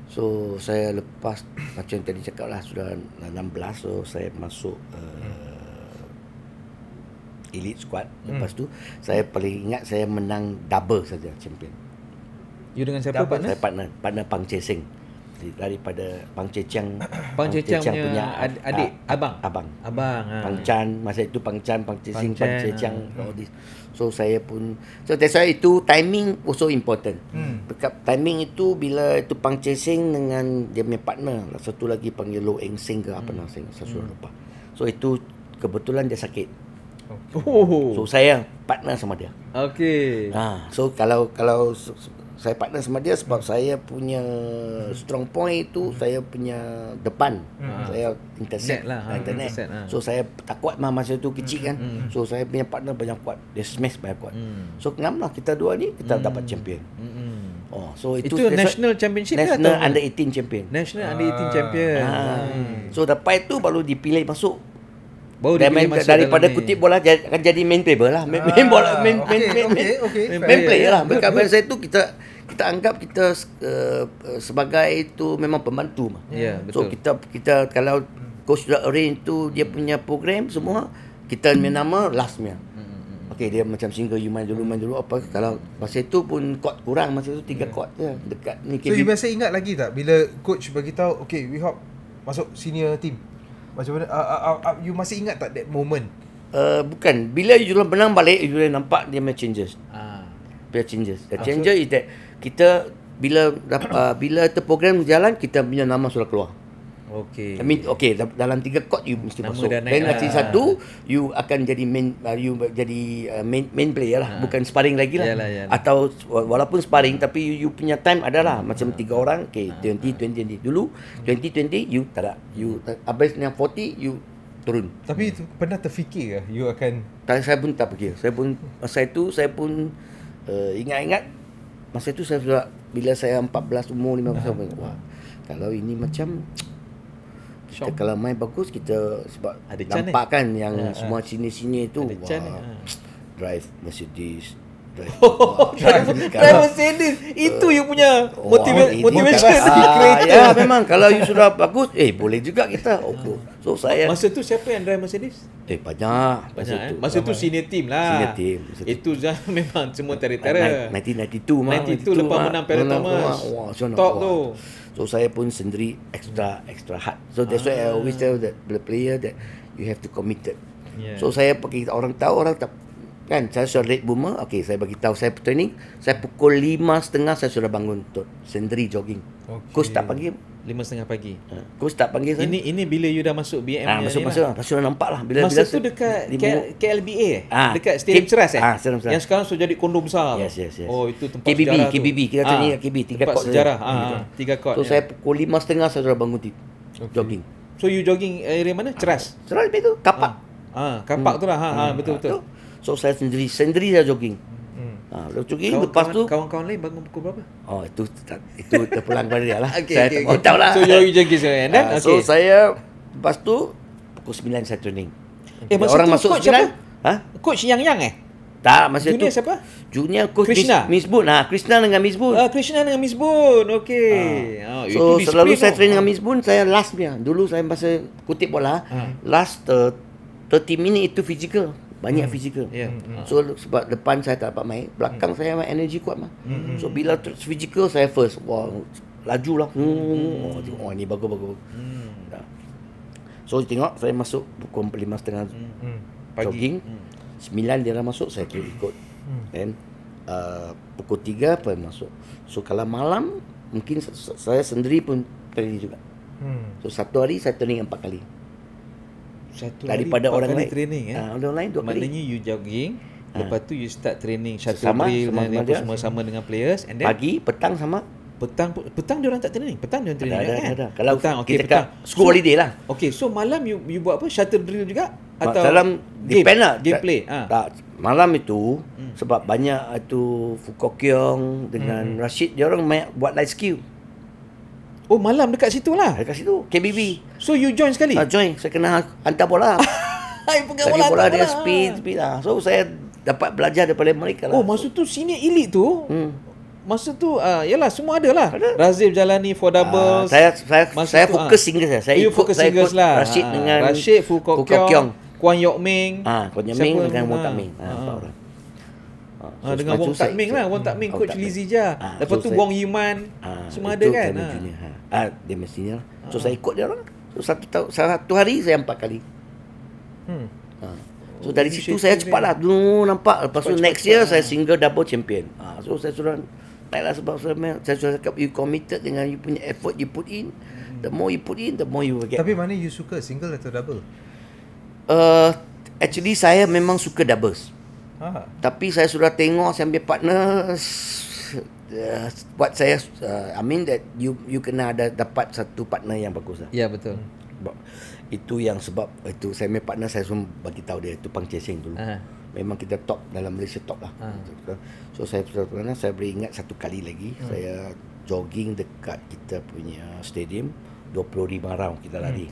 So saya lepas macam tadi cakap lah sudah 16, so saya masuk elite squad. Lepas tu saya paling ingat saya menang double saja champion. You dengan siapa partner? Saya partner Pang Che Seng. Daripada Pang Che Chiang. Pang Che Chiang punya adik, abang. Pang Chan, masa itu Pang Chan, Pang Che Seng, Pang Che Chiang, all this. So saya pun, so that's why itu timing also important. Dekat timing itu bila itu Pang Che Seng dengan dia punya partner, satu lagi panggil Lo Eng Seng ke apa nama saya sudah lupa. So itu kebetulan dia sakit. So saya partner sama dia. Okay. So kalau saya partner sama dia sebab saya punya strong point itu saya punya depan. Saya intercept lah, internet. So saya tak kuat masa itu kecil kan. So saya punya partner banyak kuat. Dia smash banyak kuat. So ngam lah kita dua ni kita dapat champion. So itu national championship national atau under 18 champion. National under 18 champion. So dapat itu baru dipilih masuk. Baru daripada kutip bola akan jadi main player lah. Main bola main player lah. Berkat saya tu kita anggap kita sebagai itu memang pembantu mah. So kita kalau coach dah arrange tu dia punya program semua, kita punya nama lastnya. Okay, dia macam single you main dulu apa. Kalau masa itu pun court kurang, masa itu 3 court je dekat ni. So you biasa ingat lagi tak bila coach bagi tahu okay we hop masuk senior team? Macam mana you masih ingat tak that moment? Bukan. Bila you menang balik, you nampak dia punya changes. Dia changes. The changes is that kita bila tu program jalan, kita punya nama sudah keluar. Okay. I mean, dalam 3 court you mesti nama masuk. dah naik Dan nanti satu you akan jadi main player lah, bukan sparring lagi lah. Yalah. Atau walaupun sparring tapi you punya time adalah macam 3 orang, 20 dulu 20 you tak ada. You habis yang 40 you turun. Tapi itu pernah terfikir ke you akan? Saya pun tak fikir. Masa itu saya pun ingat-ingat masa itu saya sudah bila saya 14 umur 15 tahun. Wah, kalau ini macam kita kalau main bagus kita sebab ada nampak kan yang semua sini-sini itu drive Mercedes, drive Mercedes itu you punya motivation. Ya memang kalau you sudah bagus boleh juga kita. So saya masa tu siapa yang drive Mercedes? Banyak masa tu senior team lah. Senior team. Itu memang semua tera-tera. 92 mah. 92 lepas menang Perry Thomas. Top tu. So saya pun sendiri extra hard. So that's why I always tell the player that you have to committed. So saya pergi orang tak kan saya sudah late boomer. Okay, saya bagi tahu saya training, saya pukul 5.30 saya sudah bangun untuk sendiri jogging. Coach tak panggil 5.30 pagi. Coach tak panggil saya. Ini bila you dah masuk BM masuk sudah nampak lah masa tu dekat KLBA dekat Stadium Ceras yang sekarang sudah jadi kondo besar. Yes. Oh, itu tempat sejarah KBB kita tanya KBB 3 court sejarah. 3 court. So saya pukul 5.30 saya sudah bangun jogging. So you jogging area mana? Ceras itu kapak. Kapak tu lah. Betul. So saya sendiri saya jogging. Jogging lepas tu kawan-kawan lain bangun pukul berapa? Itu terpulang pada dia lah. Okay. Tahu lah. So you jogging and then so saya lepas tu pukul 9 saya training. Orang masuk coach 9? Coach yang tak, masa junior tu siapa? Junior coach Krishna. Miss Boon. Krishna dengan Miss Boon. Krishna dengan Miss Boon. Okey. So selalu saya training dengan Miss Boon, saya last dia. Dulu saya masa kutip bola, last 30 minit itu physical. Banyak physical. So sebab depan saya tak dapat main, belakang saya energy kuat mah. So bila physical saya first. Wah, laju lah. Ni bagus. So tengok saya masuk pukul 5.30 jogging. 9 dia dah masuk, saya kira ikut. And pukul 3 apa masuk. So kalau malam mungkin saya sendiri pun training juga. So satu hari saya training 4 kali. Daripada orang lain training orang lain 2 kali. Maknanya you jogging, lepas tu you start training shuttle drill dan semua sama dengan players, and then pagi, petang sama petang dia orang tak training. Petang dia orang training ada. Kalau petang, kita petang. School holiday lah. Okay, so malam you buat apa? Shuttle drill juga atau dalam depend lah gameplay? Tak, malam itu sebab banyak itu Fukokyong dengan Rashid, dia orang buat light skill. Oh, malam dekat situ lah. Dekat situ KBB. So you join sekali? Join. Saya kena hantar bola. Hai, pegang Saya bola dia hantar speed lah. So saya dapat belajar daripada mereka lah. Oh, masa tu senior elite tu. Masa tu yalah semua ada lah. Ada. Razif jalani for doubles. Saya fokus singles lah. You fokus singles lah. Rashid dengan Rashid, Fu Kok Kiong, Kuan Yok Ming. Kuan Yok Ming dengan Wong Tak Ming. Dengan Wong Tak Ming lah. Wong Tak Ming coach Lizzie Jia. Lepas tu Wong Yiman. Semua ada kan. Dia mestinya. So saya ikut dia orang. So satu hari saya 4 kali. So dari situ saya cepat lah. Nampak. Lepas tu next year saya single double champion. So saya sudah naik lah sebab saya sudah cakap you committed dengan you punya effort you put in. The more you put in, the more you will get. Tapi mana you suka, single atau double? Actually saya memang suka doubles. Tapi saya sudah tengok saya ambil partner buat saya I mean that you kena dapat satu partner yang bagus lah. Ya, betul. Itu yang sebab itu saya ambil partner, saya semua bagi tahu dia itu Pang Chesing dulu. Memang kita top dalam Malaysia, top lah. So saya boleh ingat satu kali lagi saya jogging dekat kita punya stadium 25 round kita lari.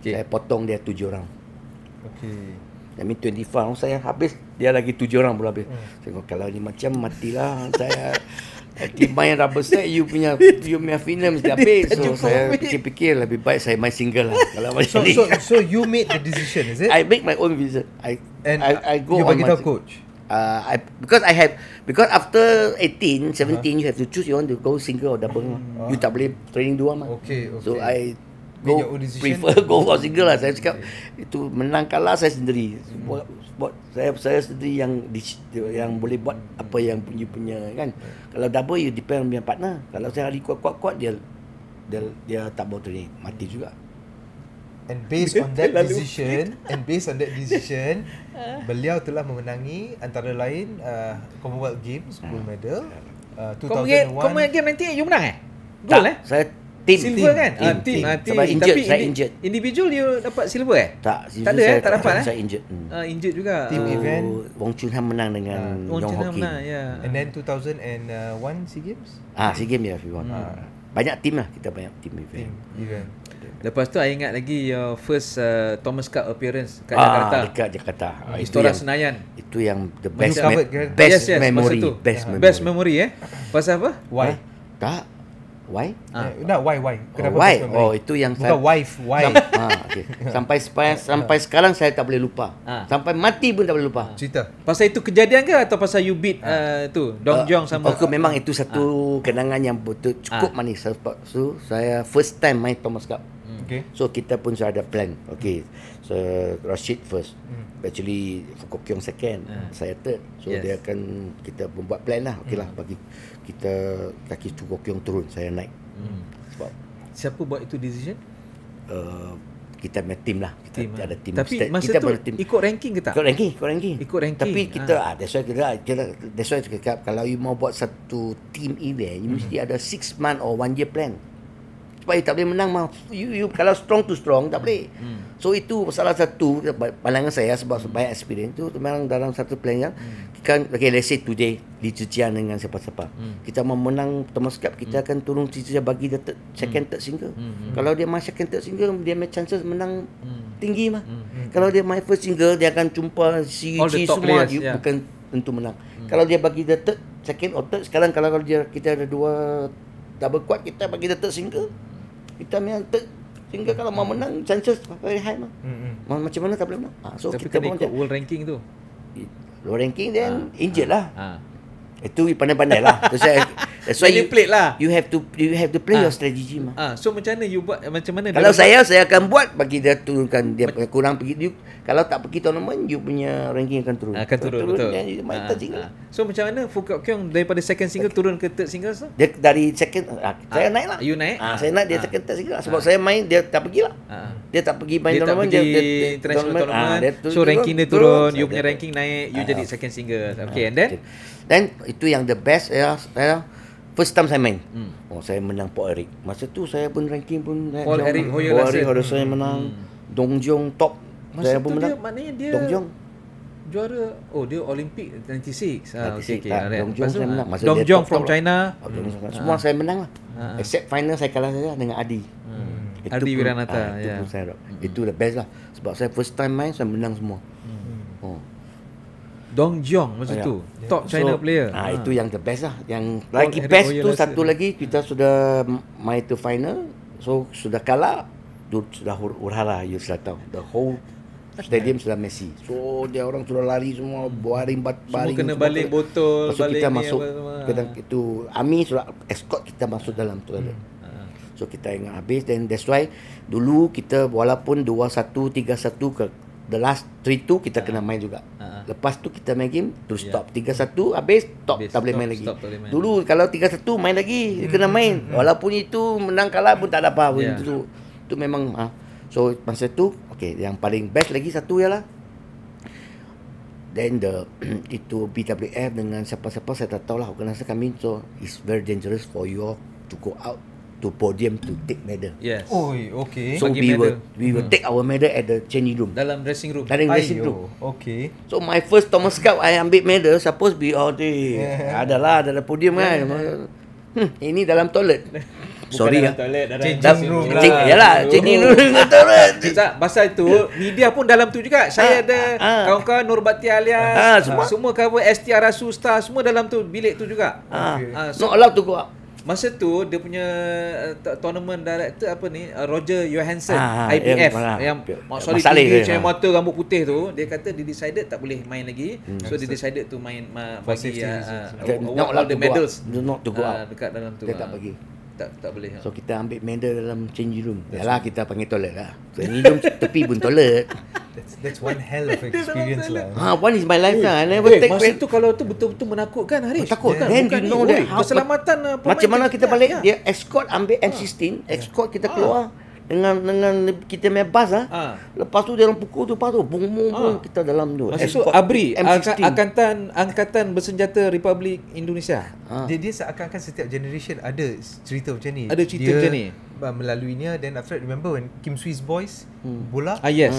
Saya potong dia 7 round. I mean 25 round saya habis, dia lagi 7 orang belum habis. Tengok kalau ni macam matilah saya. Main rubber set you punya film mesti habis. So saya fikir-fikir lebih baik saya main single lah. Kalau macam ni. So you made the decision, is it? I make my own decision. I go you on bagi my tahu coach. Because after 18, 17 you have to choose you want to go single or double. You tak boleh training dua mah. Okay. So I prefer go for single lah. Saya cakap itu menang kalah saya sendiri. Buat saya sendiri yang boleh buat apa yang punya kan. Kalau double you depend on your partner. Kalau saya hari kuat dia tak mau training, mati juga. And based on that decision, beliau telah memenangi antara lain Commonwealth Games gold medal 2001. Commonwealth Games nanti you menang Gold Saya team silver kan? Team. Sebab injured, saya injured. Individual you dapat silver Tak ada tak dapat Saya injured. Injured juga. Team event Wong Chun Han menang dengan Wong Yong Chun Han Hokin. menang, ya. and then 2001 SEA Games. SEA Games ya, everyone. Banyak team lah, kita banyak team event. Lepas tu I ingat lagi your first Thomas Cup appearance kat Jakarta. Dekat Jakarta. Istora Senayan. Itu yang the best Yes, memory. Best memory Pasal apa? Why? Tak. Why? Why? Kenapa why? best memory? Itu yang bukan wife, why? Okay. Sampai sekarang saya tak boleh lupa. Sampai mati pun tak boleh lupa. Cerita. Pasal itu kejadian ke atau pasal you beat tu Dong Jong sama? Memang itu satu kenangan yang betul cukup manis. Sebab tu saya first time main Thomas Cup. Okay. So kita pun sudah ada plan. Okay. So Rashid first. Actually Kok Kiong second. Saya third. So dia akan kita membuat plan lah. Okay lah bagi kita kaki Kok Kiong turun, saya naik. Sebab siapa buat itu decision? Kita punya team lah. Kita ada team. Tapi masa kita tu ikut ranking ke tak? Ikut ranking. Tapi kita that's why kita kalau you mau buat satu team event, you mesti ada 6 month or 1 year plan. Sebab you tak boleh menang mah. You kalau strong to strong tak boleh. So itu salah satu pandangan saya sebab banyak experience tu memang dalam satu plan yang kan okay, let's say today Li Zhijian dengan siapa-siapa. Kita mau menang Thomas Cup, kita akan turun Li Zhijian bagi dia second third single. Kalau dia main second third single, dia punya chances menang tinggi mah. Kalau dia main first single, dia akan jumpa CUG semua bukan tentu menang. Kalau dia bagi dia third, second or third, sekarang kalau kita ada dua double quad, kita bagi dia third single, kita main third single, kalau mau menang chances very high mah. Macam mana tak boleh menang. So tapi kita ikut world ranking tu. Low ranking then injured lah. Itu pandai-pandai lah. That's why you have to play your strategy mah. So macam mana you buat, macam mana kalau saya akan buat bagi dia turunkan dia kurang pergi. Kalau tak pergi tournament, you punya ranking akan turun. Akan turun betul. So macam mana Fu Kok Kiong daripada second single turun ke third single tu? Dia dari second saya naik lah. You naik? Saya naik dia second third single sebab saya main dia tak pergi lah. Dia tak pergi main tournament, dia international tournament. So ranking dia turun, you punya ranking naik, you jadi second single. Okay, and then itu yang the best saya first time saya main. Saya menang Paul Eric. Masa tu saya pun ranking pun Paul Eric Hoyer saya menang. Dong Jong top. Masa saya tu pun menang. Maknanya dia Dong Jong. juara. Oh, dia Olympic 96. Okey. Alright. Dong Lepas Jong tu, saya menang. Masa Dong dia Jong top from lah. China. Semua saya menang lah. Except final saya kalah saja dengan Adi. Adi pun- Wiranata, itu ya. pun saya itu the best lah. Sebab saya first time main saya menang semua. Dong Jong masa Ya. tu. Top China player. Itu yang the best lah. Yang lagi Eric best tu Oyelasa. satu lagi kita sudah main to final. So sudah kalah. Tu sudah hura-hara, you sudah tahu. The whole stadium sudah Messi. So dia orang sudah lari semua, baring. Semua kena balik botol, Lepas tu balik kita ni masuk apa semua. kadang itu Ami sudah escort kita masuk dalam toilet. So kita ingat habis, then that's why dulu kita walaupun 2-1, 3-1 ke the last 3-2 kita kena main juga. Lepas tu kita main game to stop. 3-1 habis stop, Habis, tak boleh stop, main lagi. stop, tak boleh main. Dulu kalau 3-1 main lagi, kena main. Walaupun itu menang kalah pun tak ada apa pun. Yeah. Itu memang so masa tu okey, yang paling best lagi satu ialah then the itu BWF dengan siapa-siapa saya tak tahulah organisasi kami, so it's very dangerous for you all to go out to podium to take medal. Yes. Oi, okay. So Bagi we will take our medal at the changing room. Dalam dressing room. Dari dressing room. Okay. So my first Thomas Cup I ambil medal supposed be adalah dalam podium kan. Ini dalam toilet. Sorry dalam ah. toilet, dalam Changing room lah. Yalah, changing room dengan toilet. Tak, pasal tu media pun dalam tu juga. Saya ada kawan-kawan Nurbati Alias, semua cover STR Rasul Star, semua dalam tu, bilik tu juga. So not allowed to go out. Masa tu dia punya tournament director apa ni, Roger Johansson, yang IBF yang sorry Masalih tinggi, dia. cahaya mata, rambut putih tu, dia kata dia decided tak boleh main lagi. So dia decided to main bagi Not all allowed the to go medals out. Not to go out. dekat dalam tu. Dia tak bagi. Tak boleh. So kita ambil medal dalam changing room. Yalah kita panggil toilet lah. Changing room tepi pun toilet. That's one hell of experience lah. One is my life lah. I never take masa tu kalau tu betul-betul menakutkan, Haris. Takut. Bukan, Then bukan you know ni. that Oi, how- keselamatan pemain macam mana kita balik, ya. dia escort ambil M16, escort kita keluar dengan kita punya bus lah. Lepas tu dia orang pukul tu, lepas tu bung kita dalam tu. Masa tu Escort ABRI, M16. Angkatan Bersenjata Republik Indonesia. Dia seakan-akan setiap generation ada cerita macam ni. Ada cerita macam ni. Melaluinya, then after that remember when Kim Swiss Boys bola. Yes.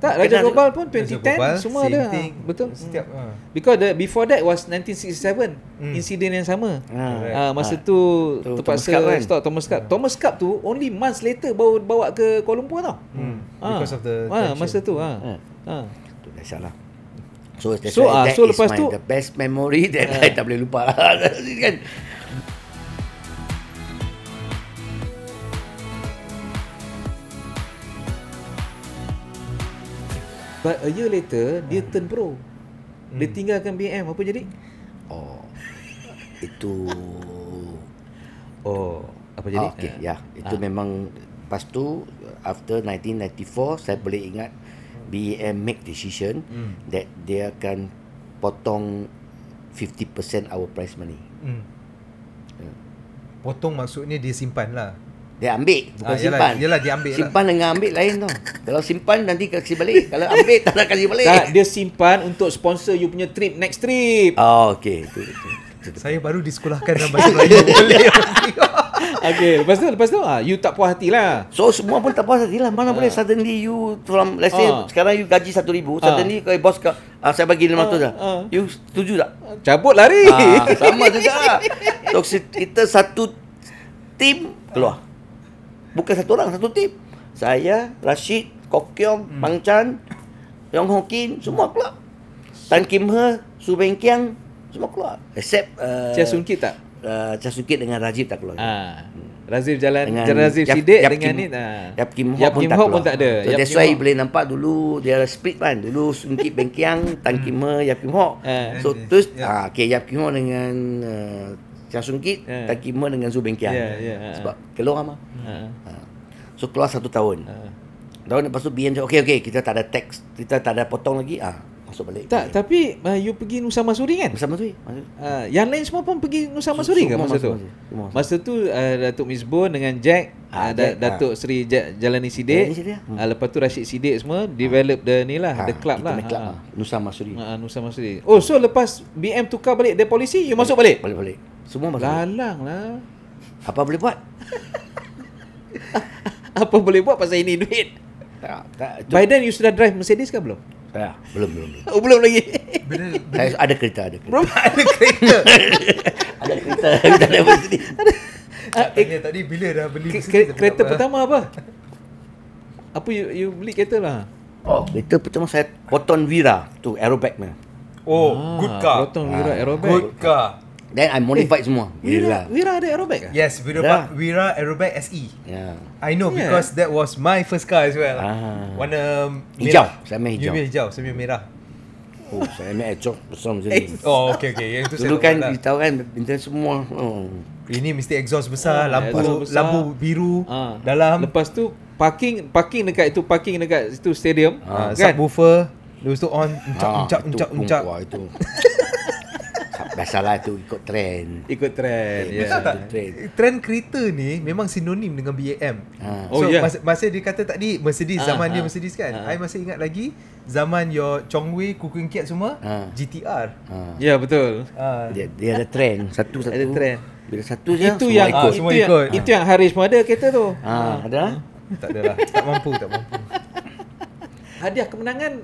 Tak, Raja Kena- Global pun Raja 2010 Global, semua same ada. thing. Betul. Setiap Because before that was 1967 insiden yang sama. Masa tu terpaksa Thomas Cup kan? stop Thomas Cup. Thomas Cup tu only months later baru bawa ke Kuala Lumpur tau. Because of the tension. masa tu Tu dah salah. So that's So, why that so is lepas tu- the best memory that I tak boleh lupa kan. But a year later dia turn pro. Dia tinggalkan BM, apa jadi? Oh. Itu Apa jadi? okay, ya. Itu memang lepas tu after 1994 saya boleh ingat BEM make decision that dia akan potong 50% our prize money. Potong maksudnya dia simpan lah. Dia ambil, bukan simpan. Yelah dia ambil Simpan dengan ambil lain tau. Kalau simpan nanti kasih balik. Kalau ambil tak nak kasih balik. Tak, dia simpan untuk sponsor you punya trip, next trip. Oh, okey. Itu. Saya baru disekolahkan dalam bahasa Melayu. Boleh. Okay, lepas tu you tak puas hati lah. So semua pun tak puas hati lah. Mana boleh suddenly you from let's say sekarang you gaji 1,000, suddenly kalau bos saya bagi 500 dah. You setuju tak? Cabut lari. Sama juga. So kita satu tim keluar. Bukan satu orang, satu tim. Saya, Rashid, Kok Kiong, Pang Chan, Yong Ho Kin, semua keluar. Tan Kim He, Su Beng Kiang, semua keluar. Except Chia Sun Kit tak? Chia Sun Kit dengan Rajiv tak keluar. Razif Dengan Razif Yap- Sidik Yap dengan Kim- ni. Yap Kim Hock Yap pun Kim tak Hock keluar. pun tak ada. So Yap that's Kim why Hock. boleh nampak dulu dia split kan. Dulu Sun Kit Beng Kiang, Tan Kim He, Yap Kim Hock. So terus okay, Yap Kim Hock dengan Chia Sun Kit, Tan Kim He dengan Su Beng Kiang. Sebab keluar mah. So keluar 1 tahun. Tahun lepas tu BM cakap okey kita tak ada tax, kita tak ada potong lagi. Masuk balik. Tak, tapi you pergi Nusa Masuri kan? bersama tu. Yang lain semua pun pergi Nusa Masuri ke Semua masa tu? semua. Masa tu Datuk Misbun dengan Jack, Jack, Datuk Seri Jalani Sidik, lepas tu Rashid Sidik semua develop the ni lah, the club lah. Club lah. Nusa Masuri. Nusa Masuri. Oh, so lepas BM tukar balik dia polisi, you masuk balik? Balik. Semua masuk. Galang lah. Apa boleh buat? Apa boleh buat pasal ini duit? Tak, itu By then you sudah drive Mercedes ke belum? Ya, belum. Oh, belum lagi. Bila Saya ada kereta. Bro, ada kereta. Ada kereta. Kita ada Mercedes. Tanya tadi bila dah beli Mercedes, Kereta tak apa. pertama apa? Apa you beli kereta lah? Oh, kereta pertama saya Proton Vira tu aerobag ni. Oh, good car. Proton Wira Aerobag. Good car. Then I modified semua. Wira ada aerobag ah? Yes, Dah. Wira Aerobag SE. Ya. I know Yeah. because that was my first car as well. Warna Hijau. merah. Saya ambil hijau. You ambil hijau, saya ambil merah. Oh, saya ambil exhaust besar macam ni. Oh, okay. Yang tu Dulu saya kan tak tahu kita kan bintang semua. Oh. Ini mesti exhaust besar, exhaust besar. lampu biru dalam. Lepas tu parking dekat itu stadium kan? Subwoofer. Lepas tu on Itu uncak. wah, itu. Biasalah tu ikut trend. Ikut trend. Betul Ya. tak? Trend. Trend kereta ni memang sinonim dengan BAM. Oh, So yeah. masa dia kata tadi Mercedes, zaman dia ah, Mercedes kan. I masih ingat lagi zaman your Chongwei, Kuku Kiat semua GTR. Ya, betul. Dia ada trend. Satu. Ada trend. Bila satu je Itu semua yang ikut. semua ikut. Itu yang Haris pun ada kereta tu. Ada. Tak adalah. Tak mampu. Hadiah kemenangan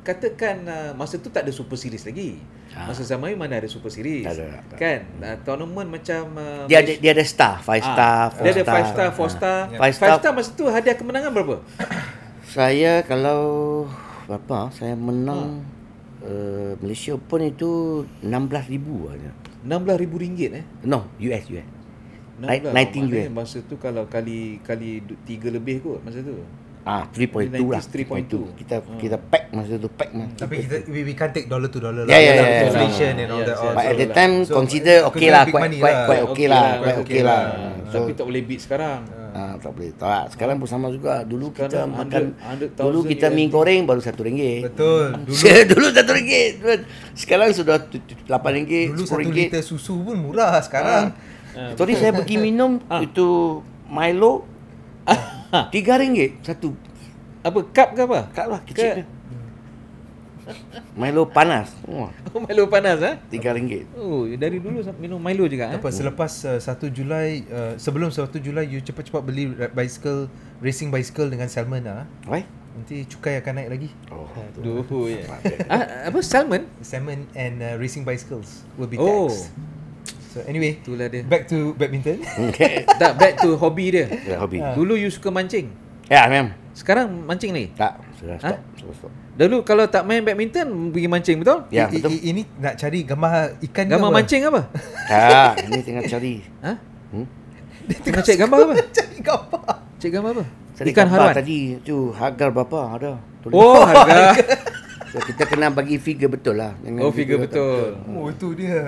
katakan masa tu tak ada Super Series lagi. Masa zaman ni mana ada Super Series. Tak ada. Kan? Tournament macam Dia ada star, 5 star, 4 dia ada star. 5 star, 4 star. 5 5 star masa tu hadiah kemenangan berapa? Saya kalau berapa? Saya menang Malaysia Open itu 16,000 aja. RM16,000 No, US. 19 maknanya US. masa tu kalau kali 3 lebih kot masa tu. 3.2 lah. 3.2. Kita pack masa tu pack mah. Tapi we can't take dollar to dollar lah. Yeah. Inflation and all Yeah, that. yeah. But at the So, time so, consider okay lah, big quite money quite lah. quite okay lah, quite okay lah. So Tapi tak boleh beat sekarang. tak boleh. Tak, sekarang pun sama juga. Dulu kita Sekarang makan 100,000 dulu kita USD. mie goreng baru RM1. Betul. Dulu RM1. Sekarang sudah RM8, Dulu 1 RM10. liter susu pun murah sekarang. Tadi saya pergi minum itu Milo RM3 satu. Apa cup ke apa? Kak lah kecil dia. Milo panas. Wah, Milo panas RM3. Oh, dari dulu minum Milo juga Apa selepas 1 Julai sebelum 1 Julai you cepat-cepat beli racing bicycle dengan Salmon Why? nanti cukai akan naik lagi. Oh, Duh, ya. Apa salmon? Salmon and racing bicycles will be Oh. taxed. So anyway, Itulah dia. back to badminton. okay. Tak, back to hobi dia. Ya, hobi. Dulu you suka mancing. Ya, memang. Sekarang mancing lagi? Tak, sudah stop. Sudah stop. Dulu kalau tak main badminton pergi mancing, betul? Ya, betul. Ini nak cari gambar ikan ke Gambar apa? mancing apa? Tak, ini tengah cari. Ha? Hmm? Tengah cek gambar apa? Cari gambar. Cek gambar apa? Cari Ikan gambar haruan. tadi tu harga berapa ada. Tulis. Oh, harga. So, kita kena bagi figure betul lah. Jangan Oh, figure betul. Oh, itu dia.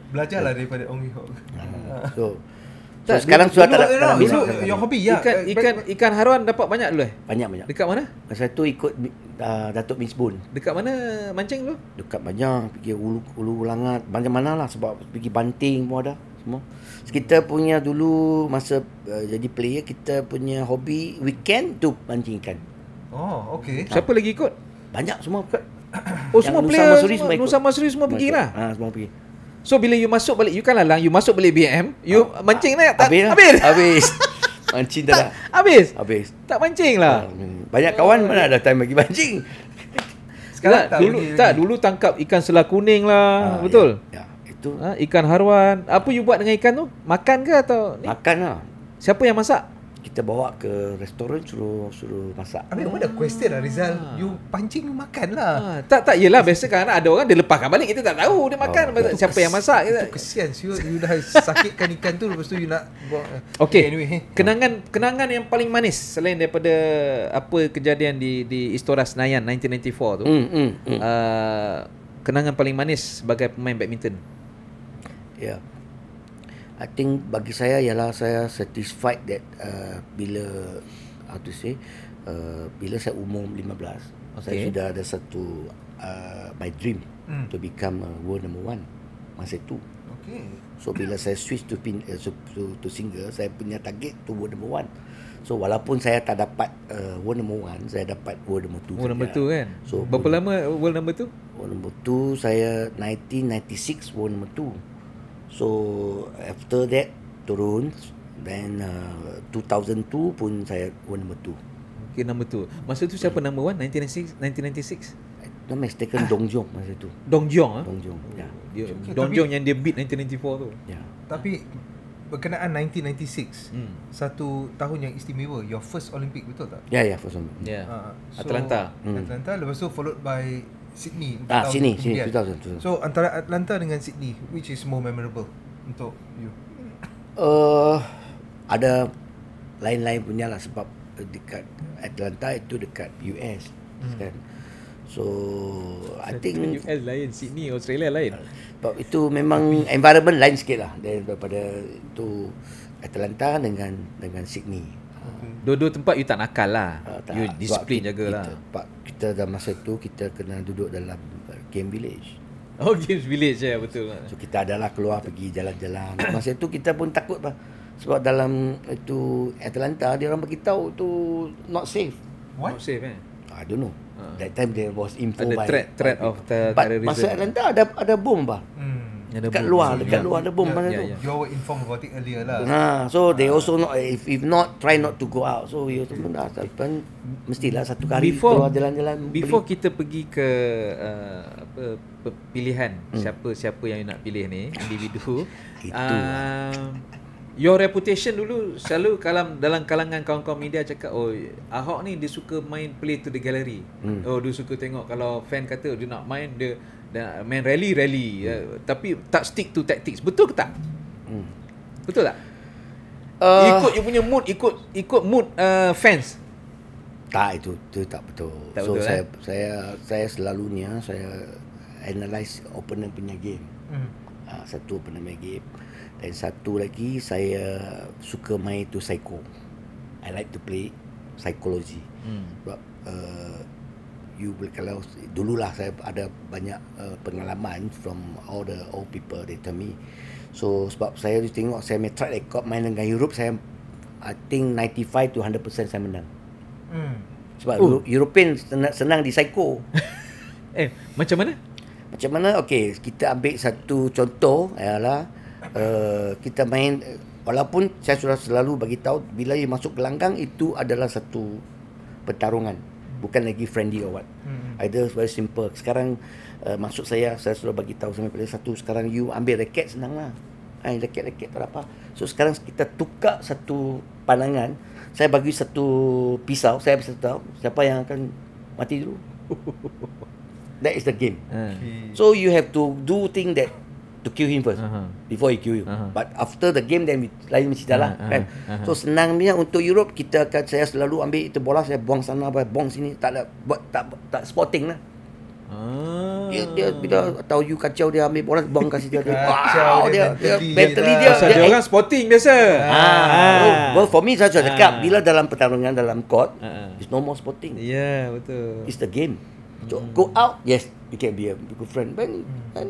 Belajarlah daripada Ong Lee Hock. So, Tak, sekarang sudah tak ada. dulu your hobby ya. Ikan haruan dapat banyak dulu Banyak. Dekat mana? Masa tu ikut Datuk Misbun. Dekat mana mancing dulu? Dekat banyak, pergi Ulu Langat, mana-mana lah sebab pergi Banting pun ada semua. Kita punya dulu masa jadi player, kita punya hobi weekend tu mancing ikan. Oh, okey. Siapa lagi ikut? Banyak semua ikut. Oh, Yang semua Nusa player Masuri semua ikut. Nusa Masuri semua pergi lah. Semua pergi. So bila you masuk balik, you kan lalang, you masuk balik BM, you mancing tak? Habis. Habis. Mancing tak ada. Habis. Tak mancing lah. Banyak kawan mana ada time bagi mancing. Sekarang tak dulu pergi tak lagi. dulu tangkap ikan selah kuning lah, betul? Ya, itu Ikan haruan. Apa you buat dengan ikan tu? Makan ke atau ni? makan lah. Siapa yang masak? Kita bawa ke restoran suruh masak. Habis apa dah question lah Rizal. You pancing you makan lah. Tak yelah, biasa kan ada orang dia lepaskan balik, kita tak tahu dia makan. Siapa yang masak kita. Itu kesian. You dah sakitkan ikan tu, lepas tu you nak buang. Okey. Anyway. Kenangan yang paling manis selain daripada apa kejadian di Istora Senayan 1994 tu. Kenangan paling manis sebagai pemain badminton. Ya. I think bagi saya ialah saya satisfied that bila bila saya umur 15, saya sudah ada satu my dream to become world number 1 masa itu. Okay. So bila saya switch to single, saya punya target to world number 1. So walaupun saya tak dapat world number 1, saya dapat world number 2. World number 2 kan. So berapa lama world number 2? World number 2 saya 1996 world number 2. So after that turun, then 2002 pun saya world number 2. Okay, number 2. Masa tu siapa number 1? 1996? Nama taken Dong Jong masa tu. Dong Jiong. Dong Jong. Ya. Dong Jiong yang dia beat 1994 tu. Ya. Tapi berkenaan 1996, satu tahun yang istimewa, your first Olympic, betul tak? Ya, first one. Ya. So, Atlanta. Atlanta, lepas tu followed by Sydney. Sydney, kemudian. 2000. So antara Atlanta dengan Sydney, which is more memorable untuk you? Ada lain-lain punya lah, sebab dekat Atlanta itu dekat US kan. So I think US lain, Sydney, Australia lain. sebab itu memang environment lain sikit lah daripada itu Atlanta dengan Sydney. Dua-dua tempat you tak nakal lah. Tak, You sebab disiplin jagalah. Kita dalam masa itu kita kena duduk dalam game village. Oh, Games Village ya, betul lah. So kita adalah keluar pergi jalan-jalan. Masa itu kita pun takut lah, sebab dalam itu Atlanta dia orang beritahu tu not safe. Not safe I don't know. That time there was info Ada threat of but terrorism. masa Atlanta ada bom bah. Ada Dekat bom. luar ada bom masa tu. You were informed about it earlier lah. So they also not, if not, try not to go out. So you tu pun dah mestilah satu kali keluar jalan-jalan. Before kita pergi ke pilihan siapa yang you nak pilih ni, individu. Your reputation dulu selalu dalam kalangan kawan-kawan media cakap, oh Ahok ni dia suka main play to the gallery. Oh dia suka tengok, kalau fan kata dia nak main, dia main rally. Tapi tak stick to tactics. Betul ke tak? Betul tak? Ikut you punya mood, ikut mood fans. Tak, itu tak betul. Tak So betul, saya selalunya saya analyse opponent punya game. Satu opponent punya game. Dan satu lagi saya suka main tu psycho. I like to play psychology. Sebab kalau dululah saya ada banyak pengalaman from all the old people they tell me. So sebab saya tengok saya main track record main dengan Europe, saya I think 95 to 100% saya menang. Sebab European senang di psycho. Macam mana? Macam mana? Okey, kita ambil satu contoh ialah kita main, walaupun saya sudah selalu bagi tahu bila you masuk gelanggang itu adalah satu pertarungan, bukan lagi friendly or what. Either very simple. Sekarang maksud saya sudah bagi tahu sampai pada satu, sekarang you ambil raket senang lah. Raket tak apa. So sekarang kita tukar satu pandangan. Saya bagi satu pisau, saya beritahu siapa yang akan mati dulu. That is the game. So you have to do thing that to kill him first before he kill you. But after the game then lain mesti dah lah kan. So senangnya untuk Europe, saya selalu ambil itu bola, saya buang sana, buang sini, tak ada tak sporting lah. Dia bila tahu you kacau, dia ambil bola buang kasih dia. Wow, dia mentally dia orang sporting biasa. Well, for me saya sudah cakap, bila dalam pertarungan dalam court, it's no more sporting. Ya, betul. It's the game. So go out, yes, you can be a good friend. Kan?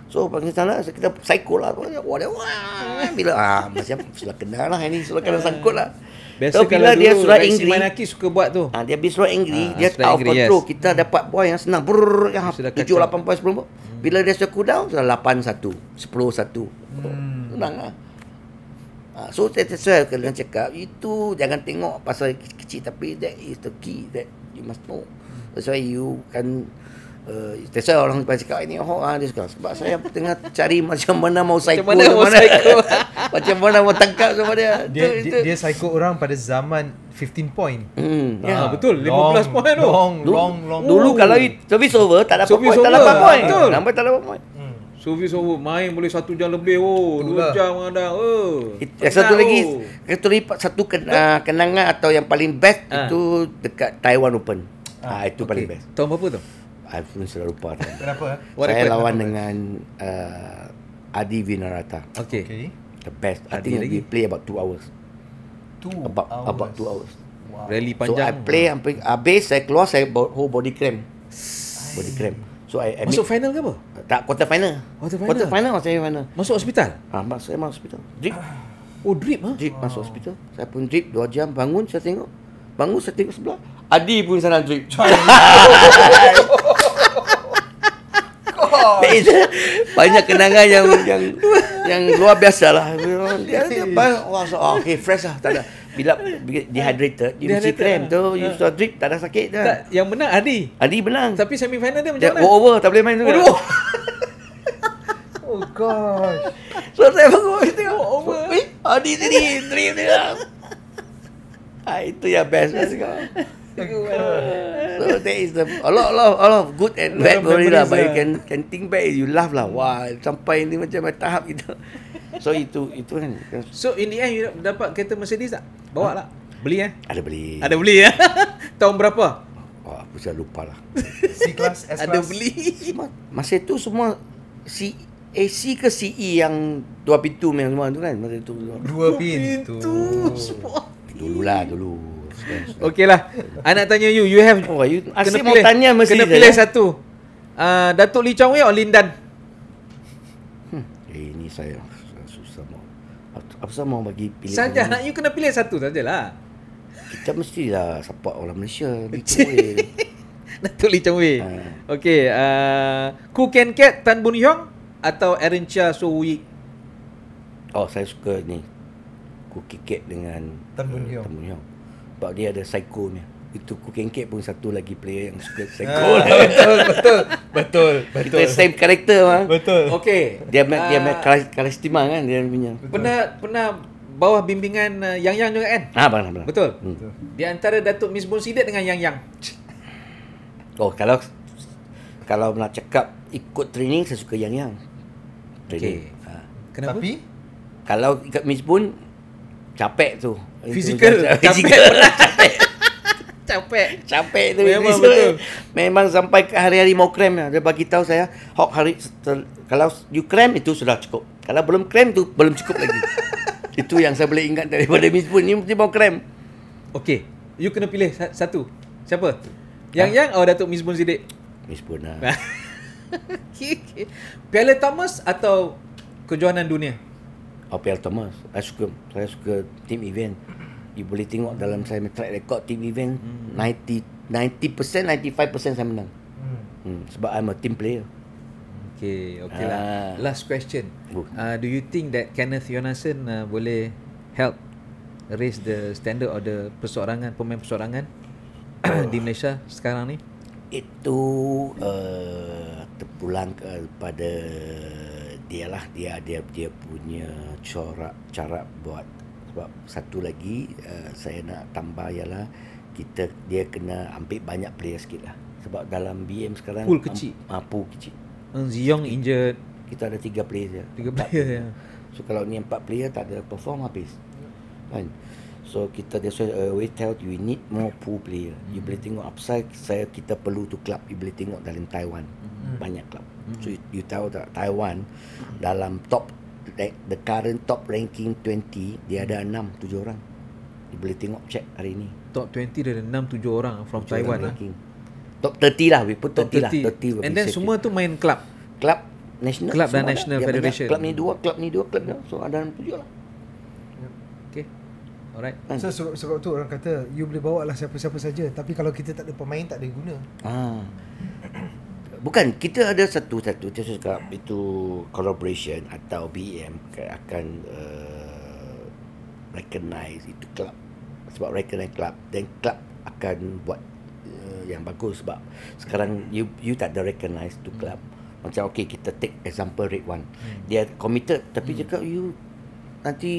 So panggil sana kita psycho lah. Bila macam sudah kenal lah ini, sudah kena sangkut lah. Biasa so, bila dia sudah angry, Manaki suka buat tu. Dia habis sudah angry, dia out of control. Kita dapat point yang senang. 7-8 poin 10 poin. Bila dia sudah cool down, sudah 8-1, 10-1. Senang lah. So saya kena cakap, itu jangan tengok pasal kecil, tapi that is the key that you must know. That's why you can that's why orang cakap ini dia suka. Sebab saya tengah cari macam mana mau psycho, macam mana mau tangkap sama dia. Dia psycho orang pada zaman 15 point. Betul, 15 point tu. Long. Dulu kalau service over tak dapat point, tak dapat point. Lambat tak dapat point. Service over main boleh 1 jam lebih, 2 jam kadang. Satu kenangan atau yang paling best itu dekat Taiwan Open. Itu paling best. Tahun berapa tu? I pun sudah lupa. Kenapa? Saya lawan dengan Adi Vinarata. Okay. The best. I think we play about 2 hours. About 2 hours. Wow. Rally So I panjang. play sampai habis, saya keluar, saya whole body cramp. So I Masuk final ke apa? tak, quarter final. Quarter final saya final. Masuk hospital? Saya masuk hospital. Drip. Oh, drip ha? Drip masuk hospital. Saya pun drip 2 jam, bangun saya tengok sebelah. Adi pun sana drip. Banyak kenangan yang luar biasa lah. Dia okay, fresh lah, tak ada. bila dehydrated, you mesti cramp tu, you sudah drip tak ada sakit dah. Tak, yang menang Adi. Adi menang. Tapi semi-final dia macam Dia mana? walk over, tak boleh main tu. Oh gosh. So saya bangun tengok over. Adi tadi drip dia. Itu yang best lah sekarang. So that is a lot of good and bad story lah. But you can think back, you laugh lah. Wah, sampai ni macam tahap gitu. So itu kan. So in the end you dapat kereta Mercedes tak? Bawa lah. Beli Ada beli. Ada beli ya. Tahun berapa? Wah, aku dah lupa lah. C-class, S-class. Ada beli. Masa tu semua AC ke CE yang 2 pintu memang semua tu kan. Masa tu 2 pintu. dulu. Okey lah. Anak tanya you have you asyik mau tanya mesti kena pilih satu. Datuk Lee Chong Wei atau Lin Dan? Ini saya susah mau. Apa saya mau bagi pilih. Saja nak you kena pilih satu sajalah. Kita mestilah support orang Malaysia. Datuk Lee Chong Wei. Okey, Khoo Kian Kiat, Tan Boon Hiong atau Aaron Chia, So Wee? Oh, saya suka ni. Khoo Kian Kiat dengan Tan Boon Hiong. Sebab dia ada psycho-nya. Itu Khoo Kian Kiat pun satu lagi player yang suka psycho. Betul. Kita same karakter mah. Betul. Okey. Dia karistima kan dia punya. Pernah bawah bimbingan Yang Yang juga kan? Benar. Betul. Di antara Datuk Misbun Sidik dengan Yang Yang. Oh, kalau nak cakap ikut training, saya suka Yang Yang. Training. Kenapa? Tapi Kalau ikut Miss Boon, capek tu. Fizikal. Capek tu. Memang So, betul. Memang sampai ke hari-hari mau krem. Dia bagi tahu saya, kalau you krem itu sudah cukup. Kalau belum krem tu belum cukup lagi. Itu yang saya boleh ingat daripada Miss Boon ni, mesti mau krem. Okey, you kena pilih satu. Siapa? Yang Yang atau Datuk Misbun Sidik? Miss Boon lah. Okay. Piala Thomas atau kejohanan dunia? Piala Thomas. Saya suka team event. You boleh tengok dalam saya track record team event 90%, 95% saya menang. Sebab I'm a team player. Okay lah. Last question. Do you think that Kenneth Yonason boleh help raise the standard of the pemain perseorangan di Malaysia sekarang ni? Itu terpulang kepada dia lah. Dia punya cara buat. Sebab satu lagi saya nak tambah ialah dia kena ambil banyak player sikit lah. Sebab dalam BM sekarang pool kecil. Pool kecil. Ziyong injured. Kita ada 3 player je. 3 player ya. So kalau ni 4 player tak ada perform habis. Kan? So that's why we tell you need more pool player. You boleh tengok upside kita perlu tu club. You boleh tengok dalam Taiwan. Banyak club. So you tahu tak Taiwan dalam the current top ranking 20 dia ada 6-7 orang. You boleh tengok check hari ni. Top 20 dia ada 6-7 orang from Taiwan lah. Top 30 lah, we put 30 lah. 30 and then semua tu main club national. Club dan national federation. Club ni dua, club dah. So ada 7 lah. Okay. Alright. So sebab tu orang kata you boleh bawa lah siapa-siapa saja, tapi kalau kita tak ada pemain tak ada guna. Bukan, kita ada satu saya cakap itu collaboration atau BM akan recognize itu club. Sebab recognize club, then club akan buat yang bagus. Sebab sekarang you tak ada recognize tu club. Macam okay, kita take example Red One. Dia committed tapi cakap you nanti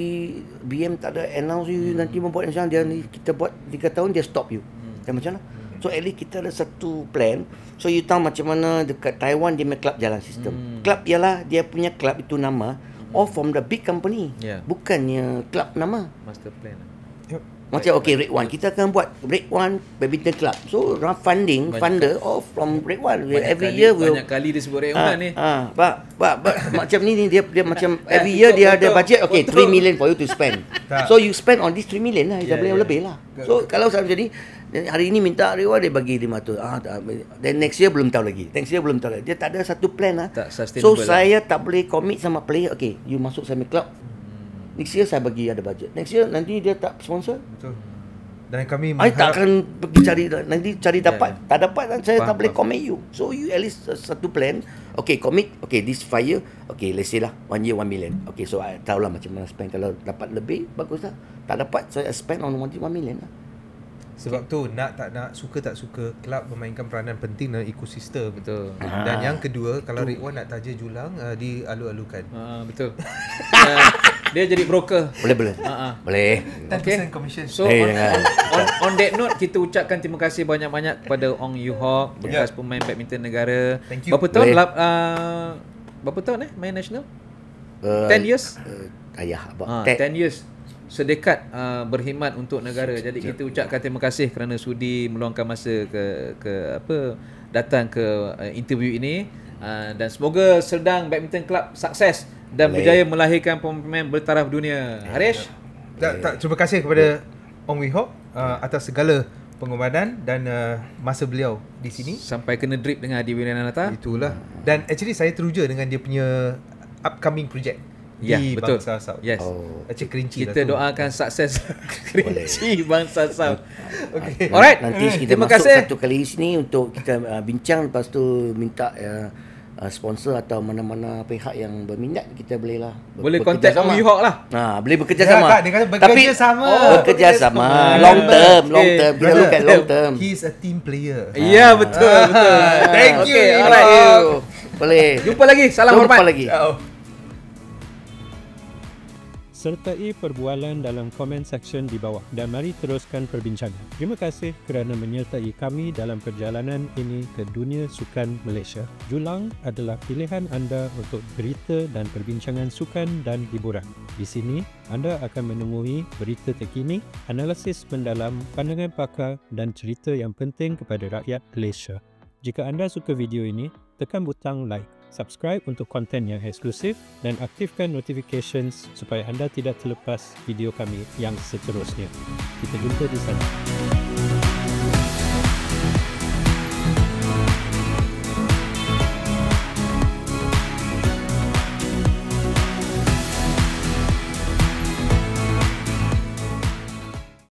BM tak ada announce you nanti membuat macam dia ni kita buat 3 tahun dia stop you. Dan macam mana? So at least kita ada satu plan. So you tahu macam mana dekat Taiwan dia punya club jalan sistem. Club ialah dia punya club itu nama all from the big company. Bukannya club nama. Master plan. Macam okay, Red One kita akan buat Red One Badminton Club. So funder all from Red One. Every year banyak kali disebut Red One ni. Macam ni dia macam every year dia ada budget okay 3 million for you to spend. So you spend on this 3 million lah, dah boleh lebih lah. So kalau saya jadi hari ini minta Red One dia bagi 500. Then next year belum tahu lagi. Dia tak ada satu plan lah. So saya tak boleh commit sama player. Okay, you masuk sama club. Next year saya bagi ada budget. Next year nanti dia tak sponsor. Betul. Dan kami I tak akan pergi cari, nanti cari dapat, tak dapat dan saya tak boleh commit you. So you at least satu plan. Okay, commit. Okay, this 5 year. Okay, let's say lah 1 year 1 million. Okay, so I tahulah macam mana spend. Kalau dapat lebih, bagus lah. Tak dapat, so I spend on 1 million lah. Sebab tu nak tak nak, suka tak suka, kelab memainkan peranan penting dalam ekosistem. Betul. Dan yang kedua, kalau Ridwan nak taja julang, dialu-alukan. Betul. Dia jadi broker. Boleh. Boleh. 10% commission. So on that note, kita ucapkan terima kasih banyak-banyak kepada Ong Yew Hock, bekas pemain badminton negara. Thank you. Berapa tahun? Berapa tahun main national? 10 years? Ayah abang. 10 years. Sedekat berkhidmat untuk negara. Jadi kita ucapkan terima kasih kerana sudi meluangkan masa datang ke interview ini, dan semoga Serdang Badminton Club sukses dan berjaya melahirkan pemain bertaraf dunia. Harish, terima kasih kepada Ong Yew Hock atas segala pengorbanan dan masa beliau di sini. Sampai kena drip dengan Adi Wiranata. Itulah. Dan actually saya teruja dengan dia punya upcoming project di betul. Bangsa South. Yes. Actually Kerinci kita doakan sukses Kerinci Bangsa South. Okay. Alright. Nanti kita terima masuk kasih. satu kali sini untuk kita bincang, lepas tu minta sponsor atau mana-mana pihak yang berminat, kita boleh lah Boleh contact Ong Yew Hock lah. Boleh bekerjasama. Dia kata bekerjasama. Bekerjasama. Long term. Kita look at long term. He's a team player. Ya, betul. Thank you. Alright. Boleh. Jumpa lagi. Salam hormat. Jumpa lagi. Sertai perbualan dalam komen section di bawah dan mari teruskan perbincangan. Terima kasih kerana menyertai kami dalam perjalanan ini ke dunia sukan Malaysia. Julang adalah pilihan anda untuk berita dan perbincangan sukan dan hiburan. Di sini, anda akan menemui berita terkini, analisis mendalam, pandangan pakar dan cerita yang penting kepada rakyat Malaysia. Jika anda suka video ini, tekan butang like. Subscribe untuk konten yang eksklusif dan aktifkan notifications supaya anda tidak terlepas video kami yang seterusnya. Kita jumpa di sana.